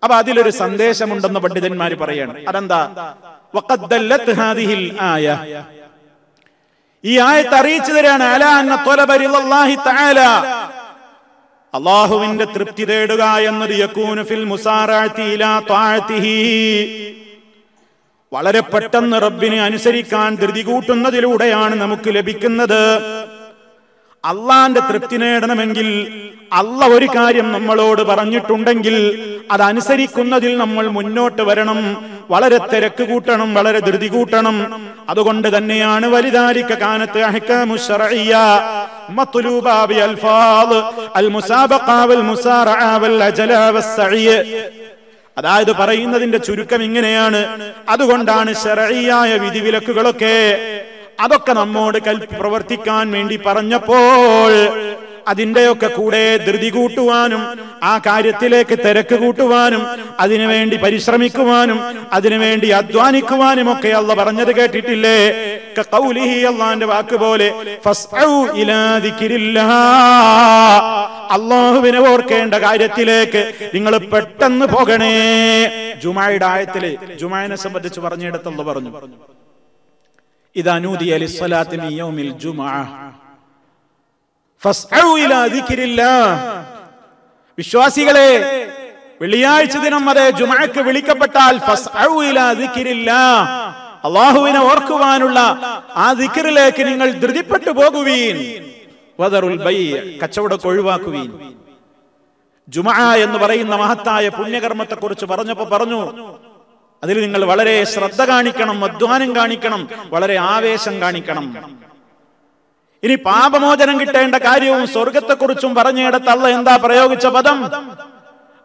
അപ്പൊ അതിലൊരു സന്ദേശമുണ്ടെന്ന് പണ്ഡിതന്മാര് പറയാണ്. അതെന്താ? ഈ ആയത്ത് അറിയിച്ചു തരാണ്. അല്ലാഹുവിന്റെ തൃപ്തി തേടുക എന്നത് യകൂനു ഫിൽ മുസാറഅതി ഇലാ ത്വാഅതിഹി, വളരെ പെട്ടെന്ന് റബ്ബിനെ അനുസരിക്കാൻ ധൃതി കൂട്ടുന്നതിലൂടെയാണ് നമുക്ക് ലഭിക്കുന്നത്. അള്ളാന്റെ തൃപ്തി നേടണമെങ്കിൽ അള്ള ഒരു കാര്യം നമ്മളോട് പറഞ്ഞിട്ടുണ്ടെങ്കിൽ അതനുസരിക്കുന്നതിൽ നമ്മൾ മുന്നോട്ട് വരണം. വളരെ തിരക്ക് കൂട്ടണം, വളരെ ധൃതി കൂട്ടണം. അതുകൊണ്ട് തന്നെയാണ് വലിദാലിക കാനത്ത് അഹ്കാമു ശർഇയ്യ മത്ലൂബാ ബി അൽഫാദ് അൽ മുസാബഖ വൽ മുസാറഅ വൽ അജല വസ്സഇ. അതായത് പറയുന്നതിന്റെ ചുരുക്കം ഇങ്ങനെയാണ്. അതുകൊണ്ടാണ് ശർഇയ്യായ വിധിവിലക്കുകളൊക്കെ അതൊക്കെ നമ്മോട് പ്രവർത്തിക്കാൻ വേണ്ടി പറഞ്ഞപ്പോൾ അതിന്റെയൊക്കെ കൂടെ ധൃതി കൂട്ടുവാനും ആ കാര്യത്തിലേക്ക് തിരക്ക് കൂട്ടുവാനും അതിനുവേണ്ടി പരിശ്രമിക്കുവാനും അതിനുവേണ്ടി അധ്വാനിക്കുവാനും ഒക്കെ അള്ള പറഞ്ഞത് കേട്ടിട്ടില്ലേ? കഖൗലിഹി, അള്ളാന്റെ വാക്ക് പോലെ, ഫസ്ഔ ഇലാ ദിക്രില്ലാഹ്, അല്ലാഹുവിനെ ഓർക്കേണ്ട കാര്യത്തിലേക്ക് നിങ്ങൾ പെട്ടെന്ന് പോകണേ. ജുമായുടെ ആയത്തില് ജുമാനെ സംബന്ധിച്ച് പറഞ്ഞിടത്ത് അള്ള പറഞ്ഞു, ഇദാ നൂദിയ ലിസ്സലാത്തി മിൻ യൗമിൽ ജുമുഅ ഫസ്ഔ ഇലാ ദിക്രില്ലാഹ്. വിശ്വാസികളെ, വെള്ളിയാഴ്ച ദിനം അതേ ജുമുഅക്ക് വിളിക്കപ്പെട്ടാൽ ഫസ്ഔ ഇലാ ദിക്രില്ലാഹ്, അല്ലാഹുവിനെ ഓർക്കുവാനുള്ള ആ ദിക്റിലേക്ക് നിങ്ങൾ ധൃതിപ്പെട്ടു പോകുവീൻ. വദറുൽ ബൈഅ, കച്ചവടം ഒഴിവാക്കുവീൻ. ജുമുഅ എന്ന് പറയുന്ന മഹത്തായ പുണ്യകർമ്മത്തെ കുറിച്ച് പറഞ്ഞപ്പോൾ പറഞ്ഞു, അതിൽ നിങ്ങൾ വളരെ ശ്രദ്ധ കാണിക്കണം, അധ്വാനം കാണിക്കണം, വളരെ ആവേശം കാണിക്കണം. ഇനി പാപമോചനം കിട്ടേണ്ട കാര്യവും സ്വർഗത്തെക്കുറിച്ചും പറഞ്ഞിടത്ത് അല്ലാഹ് എന്താ പ്രയോഗിച്ച പദം?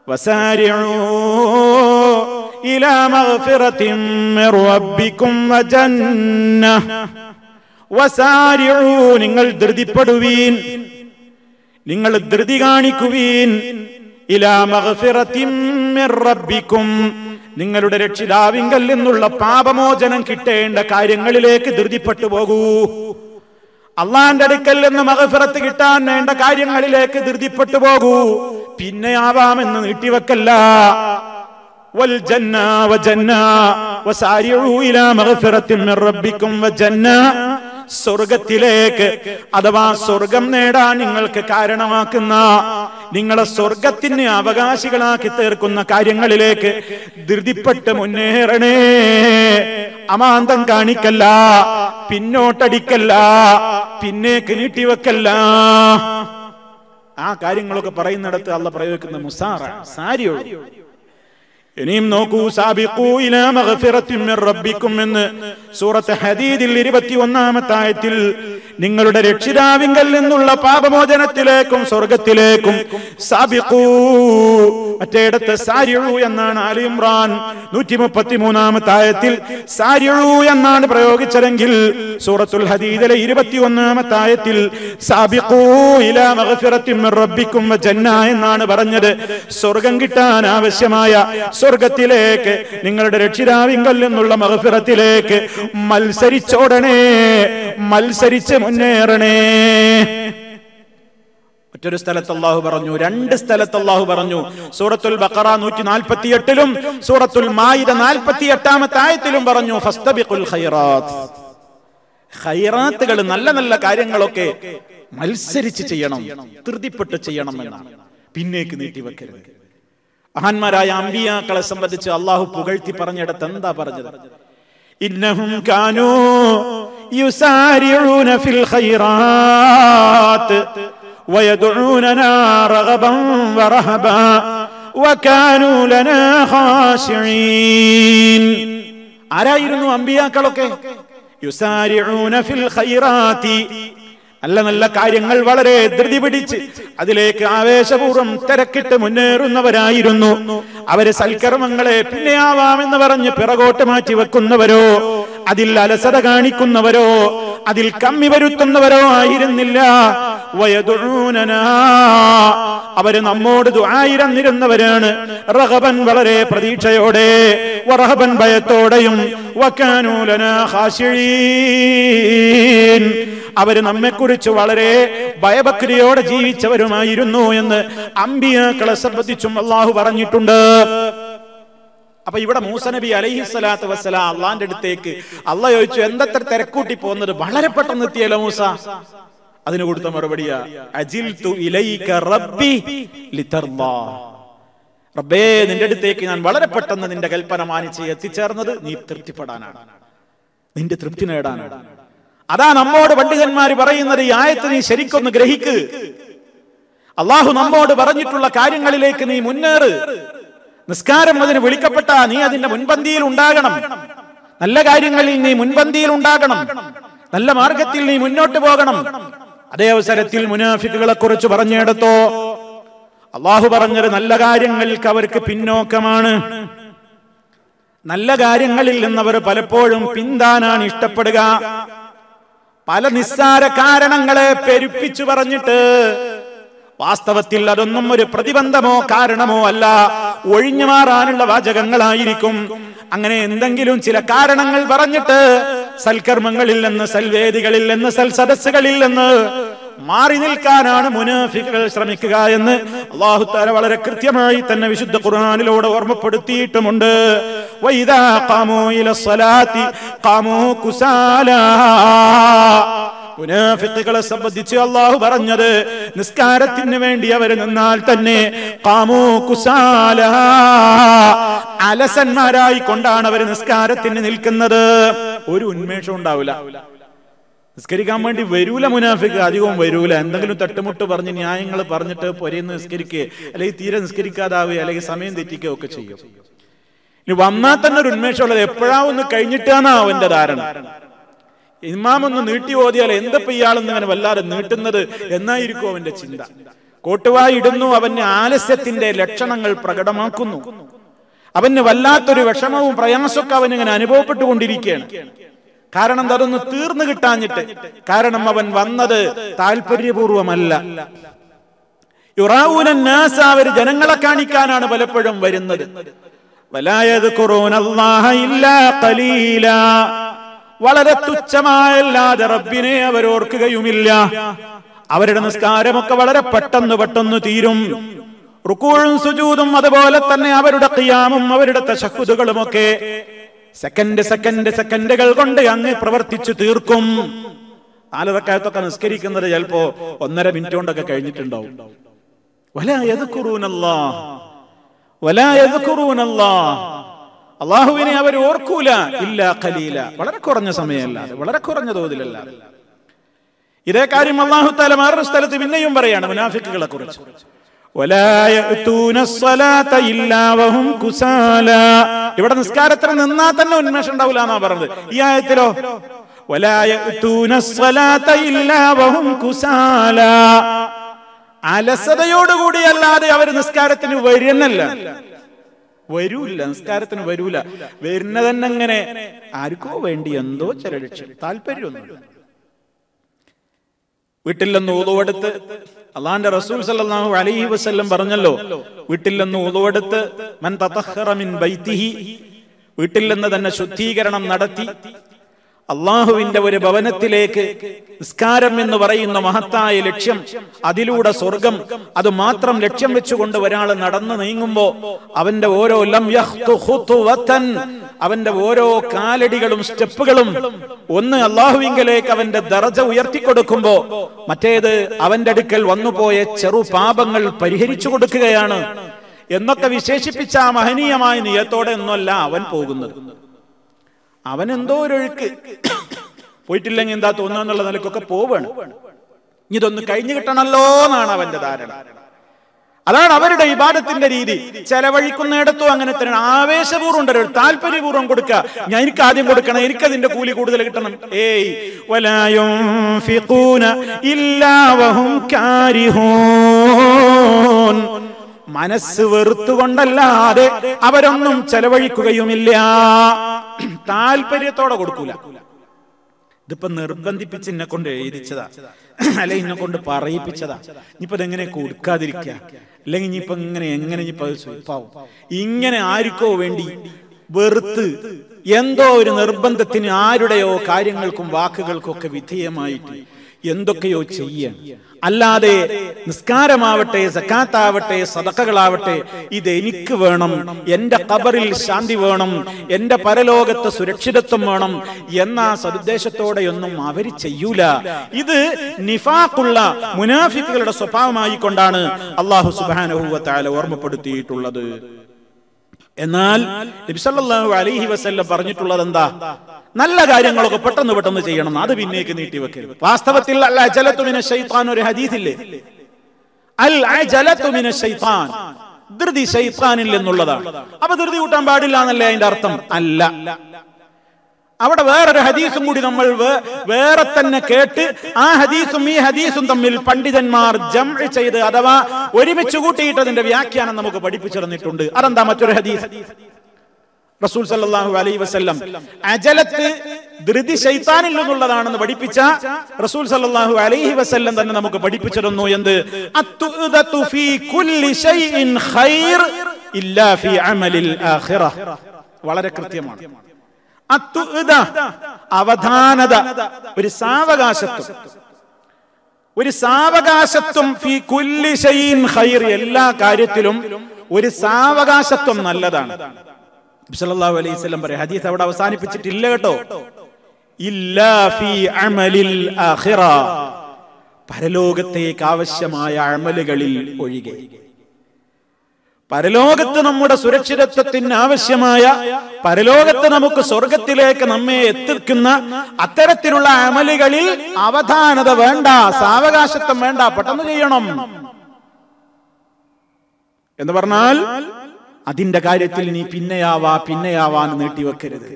വസാരിഊ ഇലാ മഗ്ഫിറതിൻ മിർ റബ്ബികും വജന്നഹ. വസാരിഊ, നിങ്ങൾ ധൃതിപ്പെടുവീൻ, നിങ്ങൾ ധൃതി കാണിക്കുവീൻ. ഇലാ മഗ്ഫിറതിൻ മിർ റബ്ബികും, നിങ്ങളുടെ രക്ഷിതാവിങ്കൽ നിന്നുള്ള പാപമോചനം കിട്ടേണ്ട കാര്യങ്ങളിലേക്ക് ധൃതിപ്പെട്ടു പോകൂ. അള്ളാന്റെ അടുക്കൽ നിന്ന് മഗ്ഫിറത്ത് കിട്ടാൻ വേണ്ട കാര്യങ്ങളിലേക്ക് ധൃതിപ്പെട്ടു പോകൂ. പിന്നെ ആവാമെന്ന് നീട്ടിവെക്കല്ല. വൽ ജന്ന വജന്ന വസാരിഊ ഇലാ മഗ്ഫിറത്തിൻ മിർ റബ്ബികും വജന്ന, സ്വർഗത്തിലേക്ക് അഥവാ സ്വർഗം നേടാൻ നിങ്ങൾക്ക് കാരണമാക്കുന്ന, നിങ്ങളെ സ്വർഗത്തിന് അവകാശികളാക്കി തീർക്കുന്ന കാര്യങ്ങളിലേക്ക് ധൃതിപ്പെട്ട് മുന്നേറണേ. അമാന്തം കാണിക്കല്ല, പിന്നോട്ടടിക്കല്ല, പിന്നേക്ക് നീട്ടിവെക്കല്ല. ആ കാര്യങ്ങളൊക്കെ പറയുന്നിടത്ത് അള്ളാഹ് പ്രയോഗിക്കുന്ന മുസാറ, സാരിയോ. ഇനിയും നോക്കൂ, സാബിഖൂ ഇലാ മഗ്ഫിറത്തിൻ മിർ റബ്ബികും എന്ന് സൂറത്ത് ഹദീദിൽ 21-ാമത്തെ ആയത്തിൽ നിങ്ങളുടെ രക്ഷിതാവിങ്കൽ നിന്നുള്ള പാപമോചനത്തിലേക്കും സ്വർഗത്തിലേക്കും സാബിഖൂ, മറ്റേടത്ത് സാരിഊ എന്നാണ്. ആലി ഇംറാൻ 133-ാമത്തെ ആയത്തിൽ സാരിഊ എന്നാണ് പ്രയോഗിച്ചതെങ്കിൽ സൂറത്തുൽ ഹദീദിലെ 21-ാമത്തെ ആയത്തിൽ സാബിഖൂ ഇലാ മഗ്ഫിറത്തിൻ മിർ റബ്ബികും വജന്ന എന്നാണ് പറഞ്ഞത്. സ്വർഗം കിട്ടാൻ ആവശ്യമായ സ്വർഗത്തിലേക്ക്, നിങ്ങളുടെ രക്ഷിതാവിങ്കൽ നിന്നുള്ള മഗ്ഫിറത്തിലേക്ക് മത്സരിച്ചോടണേ, മത്സരിച്ച് മുന്നേറണേ. മറ്റൊരു സ്ഥലത്ത് അല്ലാഹു പറഞ്ഞു, രണ്ട് സ്ഥലത്ത് അല്ലാഹു പറഞ്ഞു. സൂറത്തുൽ ബഖറ 148-ലും സൂറത്തുൽ മാഇദ 48-ാമത്തെ ആയത്തിലും പറഞ്ഞു, ഫസ്തബിഖുൽ ഖൈറാത്ത്. ഖൈറാത്തുകൾ, നല്ല നല്ല കാര്യങ്ങളൊക്കെ മത്സരിച്ച് ചെയ്യണം, ധൃതിപ്പെട്ട് ചെയ്യണം എന്നാണ്. പിന്നേക്ക് നീട്ടിവെക്കരുത്. മഹാന്മാരായ അമ്പിയാക്കളെ സംബന്ധിച്ച് അള്ളാഹു പുകഴ്ത്തി പറഞ്ഞിടത്ത് എന്താ പറഞ്ഞത്? ഇന്നഹും കാനൂ യുസാരിഊന ഫിൽ ഖൈറാത്ത് വയദ്ഊനനാ റഗബൻ വറഹബാ വകാനൂ ലനാ ഖാശിഈൻ. ആരായിരുന്നു അമ്പിയാക്കളൊക്കെ? യുസാരിഊന ഫിൽ ഖൈറാത്തി, നല്ല നല്ല കാര്യങ്ങൾ വളരെ ധൃതി പിടിച്ച് അതിലേക്ക് ആവേശപൂർവ്വം തിരക്കിട്ട് മുന്നേറുന്നവരായിരുന്നു. അവര് സൽക്കർമ്മങ്ങളെ പിന്നെയാവാമെന്ന് പറഞ്ഞ് പിറകോട്ട് മാറ്റി വെക്കുന്നവരോ അതിൽ അലസത കാണിക്കുന്നവരോ അതിൽ കമ്മി വരുത്തുന്നവരോ ആയിരുന്നില്ല. വയദുഊനനാ, അവര് നമ്മോട് ദുആയിരന്നിരുന്നവരാണ്. റഗബൻ, വളരെ പ്രതീക്ഷയോടെ, വറഹബൻ, ഭയത്തോടെയും, വകാനൂ ലനാ ഖാശിഈൻ, അവര് നമ്മെക്കുറിച്ച് വളരെ ഭയഭക്തിയോടെ ജീവിച്ചവരുമായിരുന്നു എന്ന് അമ്പിയാക്കളെ സംബന്ധിച്ചും അല്ലാഹു പറഞ്ഞിട്ടുണ്ട്. അപ്പൊ ഇവിടെ മൂസ നബി അലൈഹിസ്സലാത്തു വസ്സലാം അള്ളാന്റെ അടുത്തേക്ക് അള്ളാഹ് ചോദിച്ചു, എന്തത്ര തിരക്കൂട്ടി പോകുന്നത്, വളരെ പെട്ടെന്ന് എത്തിയല്ലോ മൂസ. അതിന് കൊടുത്ത മറുപടിയാ, അജിൽതു ഇലൈക റബ്ബി ലിതർദാ, റബ്ബേ നിന്റെ അടുത്തേക്ക് ഞാൻ വളരെ പെട്ടെന്ന് നിന്റെ കൽപ്പന മാനിച്ച് എത്തിച്ചേർന്നത് നീ തൃപ്തിപ്പെടാനാണ്, നിന്റെ തൃപ്തി നേടാനാണ്. അതാ നമ്മോട് പണ്ഡിതന്മാര് പറയുന്നത്, ഈ ആയത്ത് നീ ശരിക്കൊന്ന് ഗ്രഹിക്ക്. അള്ളാഹു നമ്മോട് പറഞ്ഞിട്ടുള്ള കാര്യങ്ങളിലേക്ക് നീ മുന്നേറ്. നിസ്കാരം അതിന് വിളിക്കപ്പെട്ട നീ അതിന്റെ മുൻപന്തിയിൽ ഉണ്ടാകണം. നല്ല കാര്യങ്ങളിൽ നീ മുൻപന്തിയിൽ ഉണ്ടാകണം. നല്ല മാർഗത്തിൽ നീ മുന്നോട്ട് പോകണം. അതേ അവസരത്തിൽ മുനാഫിക്കുകളെ കുറിച്ച് പറഞ്ഞെടുത്തോ അള്ളാഹു പറഞ്ഞത്, നല്ല കാര്യങ്ങൾക്ക് അവർക്ക് പിന്നോക്കമാണ്. നല്ല കാര്യങ്ങളിൽ നിന്നവർ പലപ്പോഴും പിന്താനാണ് ഇഷ്ടപ്പെടുക. പല നിസ്സാര കാരണങ്ങളെ പെരുപ്പിച്ചു പറഞ്ഞിട്ട് വാസ്തവത്തിൽ അതൊന്നും ഒരു പ്രതിബന്ധമോ കാരണമോ അല്ല, ഒഴിഞ്ഞു മാറാനുള്ള വാചകങ്ങളായിരിക്കും. അങ്ങനെ എന്തെങ്കിലും ചില കാരണങ്ങൾ പറഞ്ഞിട്ട് സൽക്കർമ്മങ്ങളിൽ നിന്ന്, സൽവേദികളിൽ നിന്ന്, സൽസദസ്സുകളിൽ നിന്ന് മാറി നിൽക്കാനാണ് മുനാഫിക്കുകൾ ശ്രമിക്കുക എന്ന് അല്ലാഹു തആല വളരെ കൃത്യമായി തന്നെ വിശുദ്ധ ഖുർആനിലൂടെ ഓർമ്മപ്പെടുത്തിയിട്ടുമുണ്ട്. വഇദാ ഖാമൂ ഇലസ്സലാത്തി ഖാമൂ കുസാലാ, മുനാഫിക്കുകളെ സംബന്ധിച്ച് അല്ലാഹു പറഞ്ഞത്, നിസ്കാരത്തിന് വേണ്ടി അവർ നിന്നാൽ തന്നെ ഖാമൂ കുസാലാ, അലസന്മാരായി കൊണ്ടാണ് അവർ നിസ്കാരത്തിന് നിൽക്കുന്നത്. ഒരു ഉന്മേഷം ഉണ്ടാവില്ല. നിസ്കരിക്കാൻ വേണ്ടി വരൂല മുനാഫിക്ക്, അധികവും വരൂല. എന്തെങ്കിലും തട്ടുമുട്ട് പറഞ്ഞ് ന്യായങ്ങൾ പറഞ്ഞിട്ട് പൊരേന്ന് നിസ്കരിക്കുക, അല്ലെങ്കിൽ തീരെ നിസ്കരിക്കാതാവുക, അല്ലെങ്കിൽ സമയം തെറ്റിക്കുക ഒക്കെ ചെയ്യും. ഇനി വന്നാൽ തന്നെ ഒരു ഉന്മേഷമുള്ളത് എപ്പോഴാ ഒന്ന് കഴിഞ്ഞിട്ടാണ് അവന്റെ ധാരണ. ഇമാമൊന്ന് നീട്ടി ഓതിയാൽ എന്തപ്പോ ഇയാളെന്ന് ഇങ്ങനെ വല്ലാതെ നീട്ടുന്നത് എന്നായിരിക്കും അവന്റെ ചിന്ത. കോട്ടുവായി ഇടുന്നു, അവന്റെ ആലസ്യത്തിന്റെ ലക്ഷണങ്ങൾ പ്രകടമാക്കുന്നു. അവന് വല്ലാത്തൊരു വിഷമവും പ്രയാസമൊക്കെ അവനിങ്ങനെ അനുഭവപ്പെട്ടുകൊണ്ടിരിക്കുകയാണ്. കാരണം അതൊന്ന് തീർന്നു കിട്ടാഞ്ഞിട്ട്. കാരണം അവൻ വന്നത് താല്പര്യപൂർവമല്ല. യുറാഊനന്നാസ, അവർ ജനങ്ങളെ കാണിക്കാനാണ് പലപ്പോഴും വരുന്നത്. വലാ യദ്കുറൂനല്ലാഹ ഇല്ലാ ഖലീലാ, വളരെ തുച്ഛമായല്ലാതെ റബ്ബിനെ അവർ ഓർക്കുകയുമില്ല. അവരുടെ നിസ്കാരമൊക്കെ വളരെ പെട്ടെന്ന് തീരും. റുകൂഉം സുജൂദും അതുപോലെ തന്നെ അവരുടെ ഖിയാമും അവരുടെ തശഹ്ഹുദുകളുമൊക്കെ സെക്കൻഡുകൾ കൊണ്ട് അങ്ങ് പ്രവർത്തിച്ചു തീർക്കും. 4 റക്അത്തൊക്കെ നിസ്കരിക്കുന്നത് ചിലപ്പോ 1.5 മിനിറ്റ് കൊണ്ടൊക്കെ കഴിഞ്ഞിട്ടുണ്ടാവും. വലാ യദ്കുറൂനല്ലാഹ്, അല്ലാഹുവിനെ അവർ ഓർക്കൂല ഇല്ലാ ഖലീല, വളരെ കുറഞ്ഞ സമയമല്ലാതെ, വളരെ കുറഞ്ഞ തോതിലല്ലാതെ. ഇതേ കാര്യം അല്ലാഹു തആല മറ്റൊരു സ്ഥലത്ത് പിന്നെയും പറയാണ് മുനാഫിക്കുകളെ കുറിച്ച്. വലാ യഅ്തൂന സ്വലാത ഇല്ലാ വഹും കുസാലാ, ഇവിടെ നിസ്കാരത്തിന് നിന്നാൽ തന്നെ ഉന്മേഷം ഉണ്ടാവില്ല എന്നാ പറഞ്ഞത്. ഈ ആയത്തിലോ വലാ യഅ്തൂന സ്വലാത ഇല്ലാ വഹും കുസാലാ, അലസതയോടുകൂടി അല്ലാതെ അവർ നിസ്കാരത്തിന് വരുന്നല്ല, വരൂല്ല, നിസ്കാരത്തിന് വരൂല. വരുന്ന തന്നെ അങ്ങനെ ആർക്കോ വേണ്ടി എന്തോ ചില ലക്ഷ്യം, താല്പര്യമൊന്നുമില്ല. വീട്ടിൽ നിന്ന് ഉളുവെടുത്ത്, അള്ളാന്റെ റസൂൽ സല്ലല്ലാഹു അലൈഹി വസല്ലം പറഞ്ഞല്ലോ, വീട്ടിൽ നിന്ന് ഉളുവെടുത്ത് മൻ തതഖറ മിൻ ബൈതിഹി, വീട്ടിൽ നിന്ന് തന്നെ ശുദ്ധീകരണം നടത്തി അള്ളാഹുവിന്റെ ഒരു ഭവനത്തിലേക്ക് നിസ്കാരം എന്ന് പറയുന്ന മഹത്തായ ലക്ഷ്യം, അതിലൂടെ സ്വർഗം, അത് മാത്രം ലക്ഷ്യം വെച്ചുകൊണ്ട് ഒരാൾ നടന്നു നീങ്ങുമ്പോ അവന്റെ ഓരോ ലം യഖ്തു ഖുതുവതൻ, അവന്റെ ഓരോ കാലടികളും സ്റ്റെപ്പുകളും ഒന്ന് അള്ളാഹുവിങ്കലേക്ക് അവന്റെ ദറജ ഉയർത്തിക്കൊടുക്കുമ്പോ മറ്റേത് അവന്റെ അടുക്കൽ വന്നുപോയ ചെറു പാപങ്ങൾ പരിഹരിച്ചു കൊടുക്കുകയാണ് എന്നൊക്കെ വിശേഷിപ്പിച്ച ആ മഹനീയമായ നിയത്തോടെ ഒന്നുമല്ല അവൻ പോകുന്നത്. അവനെന്തോ ഒരു ഒഴുക്ക്, പോയിട്ടില്ലെങ്കിൽ എന്താ തോന്നുക എന്നുള്ള നിലക്കൊക്കെ പോവാണ്. ഇതൊന്ന് കഴിഞ്ഞു കിട്ടണല്ലോ എന്നാണ് അവന്റെ ധാരണ. അതാണ് അവരുടെ ഇബാദത്തിന്റെ രീതി. ചെലവഴിക്കുന്നിടത്തും അങ്ങനെ തന്നെ ആവേശപൂർവ്വം ഉണ്ടല്ലോ, താല്പര്യപൂർവ്വം കൊടുക്കുക. ഞാൻ എനിക്ക് ആദ്യം കൊടുക്കണം, എനിക്കതിന്റെ കൂലി കൂടുതൽ കിട്ടണം. വലാ യുൻഫിഖൂന ഇല്ലാ വഹും കാരിഹൂൻ. മനസ്സ് വെറുത്തുകൊണ്ടല്ലാതെ അവരൊന്നും ചെലവഴിക്കുകയുമില്ല. താല്പര്യത്തോടെ കൊടുക്കൂല. ഇതിപ്പോ നിർബന്ധിപ്പിച്ച് എന്നെ കൊണ്ട് എഴുതിച്ചതാ, അല്ലെ എന്നെ കൊണ്ട് പറയിപ്പിച്ചതാ. ഇനിയിപ്പോ ഇതെങ്ങനെ കൊടുക്കാതിരിക്കുക, അല്ലെങ്കിൽ ഇനിയിപ്പോ എങ്ങനെ ഇങ്ങനെ ആർക്കോ വേണ്ടി വെറുത്ത് എന്തോ ഒരു നിർബന്ധത്തിന് ആരുടെയോ കാര്യങ്ങൾക്കും വാക്കുകൾക്കും ഒക്കെ വിധേയമായിട്ട് എന്തൊക്കെയോ ചെയ്യാൻ. അല്ലാതെ നിസ്കാരമാവട്ടെ, സക്കാത്താവട്ടെ, സദഖകളാവട്ടെ, ഇതെനിക്ക് വേണം, എന്റെ ഖബറിൽ ശാന്തി വേണം, എന്റെ പരലോകത്ത് സുരക്ഷിതത്വം വേണം എന്ന സദുദ്ദേശത്തോടെയൊന്നും അവർ ചെയ്യൂല. ഇത് നിഫാഖുള്ള മുനാഫിക്കുകളുടെ സ്വഭാവമായിക്കൊണ്ടാണ് അല്ലാഹു സുബ്ഹാനഹു വ തആല ഓർമ്മപ്പെടുത്തിയിട്ടുള്ളത്. എന്നാൽ നബി സല്ലല്ലാഹു അലൈഹി വസല്ലം പറഞ്ഞിട്ടുള്ളത് എന്താ? നല്ല കാര്യങ്ങളൊക്കെ പെട്ടെന്ന് ചെയ്യണം, അത് പിന്നേക്ക് നീട്ടിവെക്കരുത്. വാസ്തവത്തിൽ അൽ അജലതു മിനശ് ശൈത്താൻ ഒരു ഹദീസില്ലേ, അൽ അജലതു മിനശ് ശൈത്താൻ, ധൃതി ശൈത്താനിൽ നിന്നുള്ളതാണ്. അപ്പൊ ധൃതി കൂട്ടാൻ പാടില്ല എന്നല്ലേ അതിന്റെ അർത്ഥം? അല്ല. അവിടെ വേറൊരു ഹദീസും കൂടി നമ്മൾ വേറെ തന്നെ കേട്ട് ആ ഹദീസും ഈ ഹദീസും തമ്മിൽ പണ്ഡിതന്മാർ ജംഅ് ചെയ്ത് അഥവാ ഒരുമിച്ച് കൂട്ടിയിട്ട് അതിന്റെ വ്യാഖ്യാനം നമുക്ക് പഠിപ്പിച്ചു തന്നിട്ടുണ്ട്. അതെന്താ? മറ്റൊരു ഹദീസ് റസൂൽ സല്ലല്ലാഹു അലൈഹി വസല്ലം അജലത്ത് ധൃതി ശൈത്താനിൽ നിന്നുള്ളതാണെന്ന് പഠിപ്പിച്ച റസൂൽ സല്ലല്ലാഹു അലൈഹി വസല്ലം തന്നെ നമുക്ക് പഠിപ്പിച്ചു തന്നു. എന്ത്? അത്തുദതു ഫീ കുല്ലി ഷൈഇൻ ഖൈർ ഇല്ലാ ഫീ അമലിൽ ആഖിറ. വളരെ കൃത്യമാണ്. അവധാനത, ഒരു സാവകാശത്വം ഫീ കുല്ലി ഷൈഇൻ ഖൈർ, എല്ലാ കാര്യത്തിലും ഒരു സാവകാശത്വം നല്ലതാണ്. നബി സല്ലല്ലാഹു അലൈഹി വസല്ലം പറയും, ഹദീസ് അവിടെ അവസാനിപ്പിച്ചിട്ടില്ല കേട്ടോ, ഇല്ലാ ഫീ അമലിൽ ആഖിറ, പരലോകത്തേക്ക് ആവശ്യമായ അമലുകളിൽ ഒഴികെ. പരലോകത്ത് നമ്മുടെ സുരക്ഷിതത്വത്തിന് ആവശ്യമായ, പരലോകത്ത് നമുക്ക് സ്വർഗത്തിലേക്ക് നമ്മെ എത്തിക്കുന്ന അത്തരത്തിലുള്ള അമലുകളിൽ അവധാനത വേണ്ട, സാവകാശത്വം വേണ്ട, പെട്ടെന്ന് ചെയ്യണം എന്ന് പറഞ്ഞാൽ അതിന്റെ കാര്യത്തിൽ നീ പിന്നെയാവാൻ നീട്ടിവെക്കരുത്.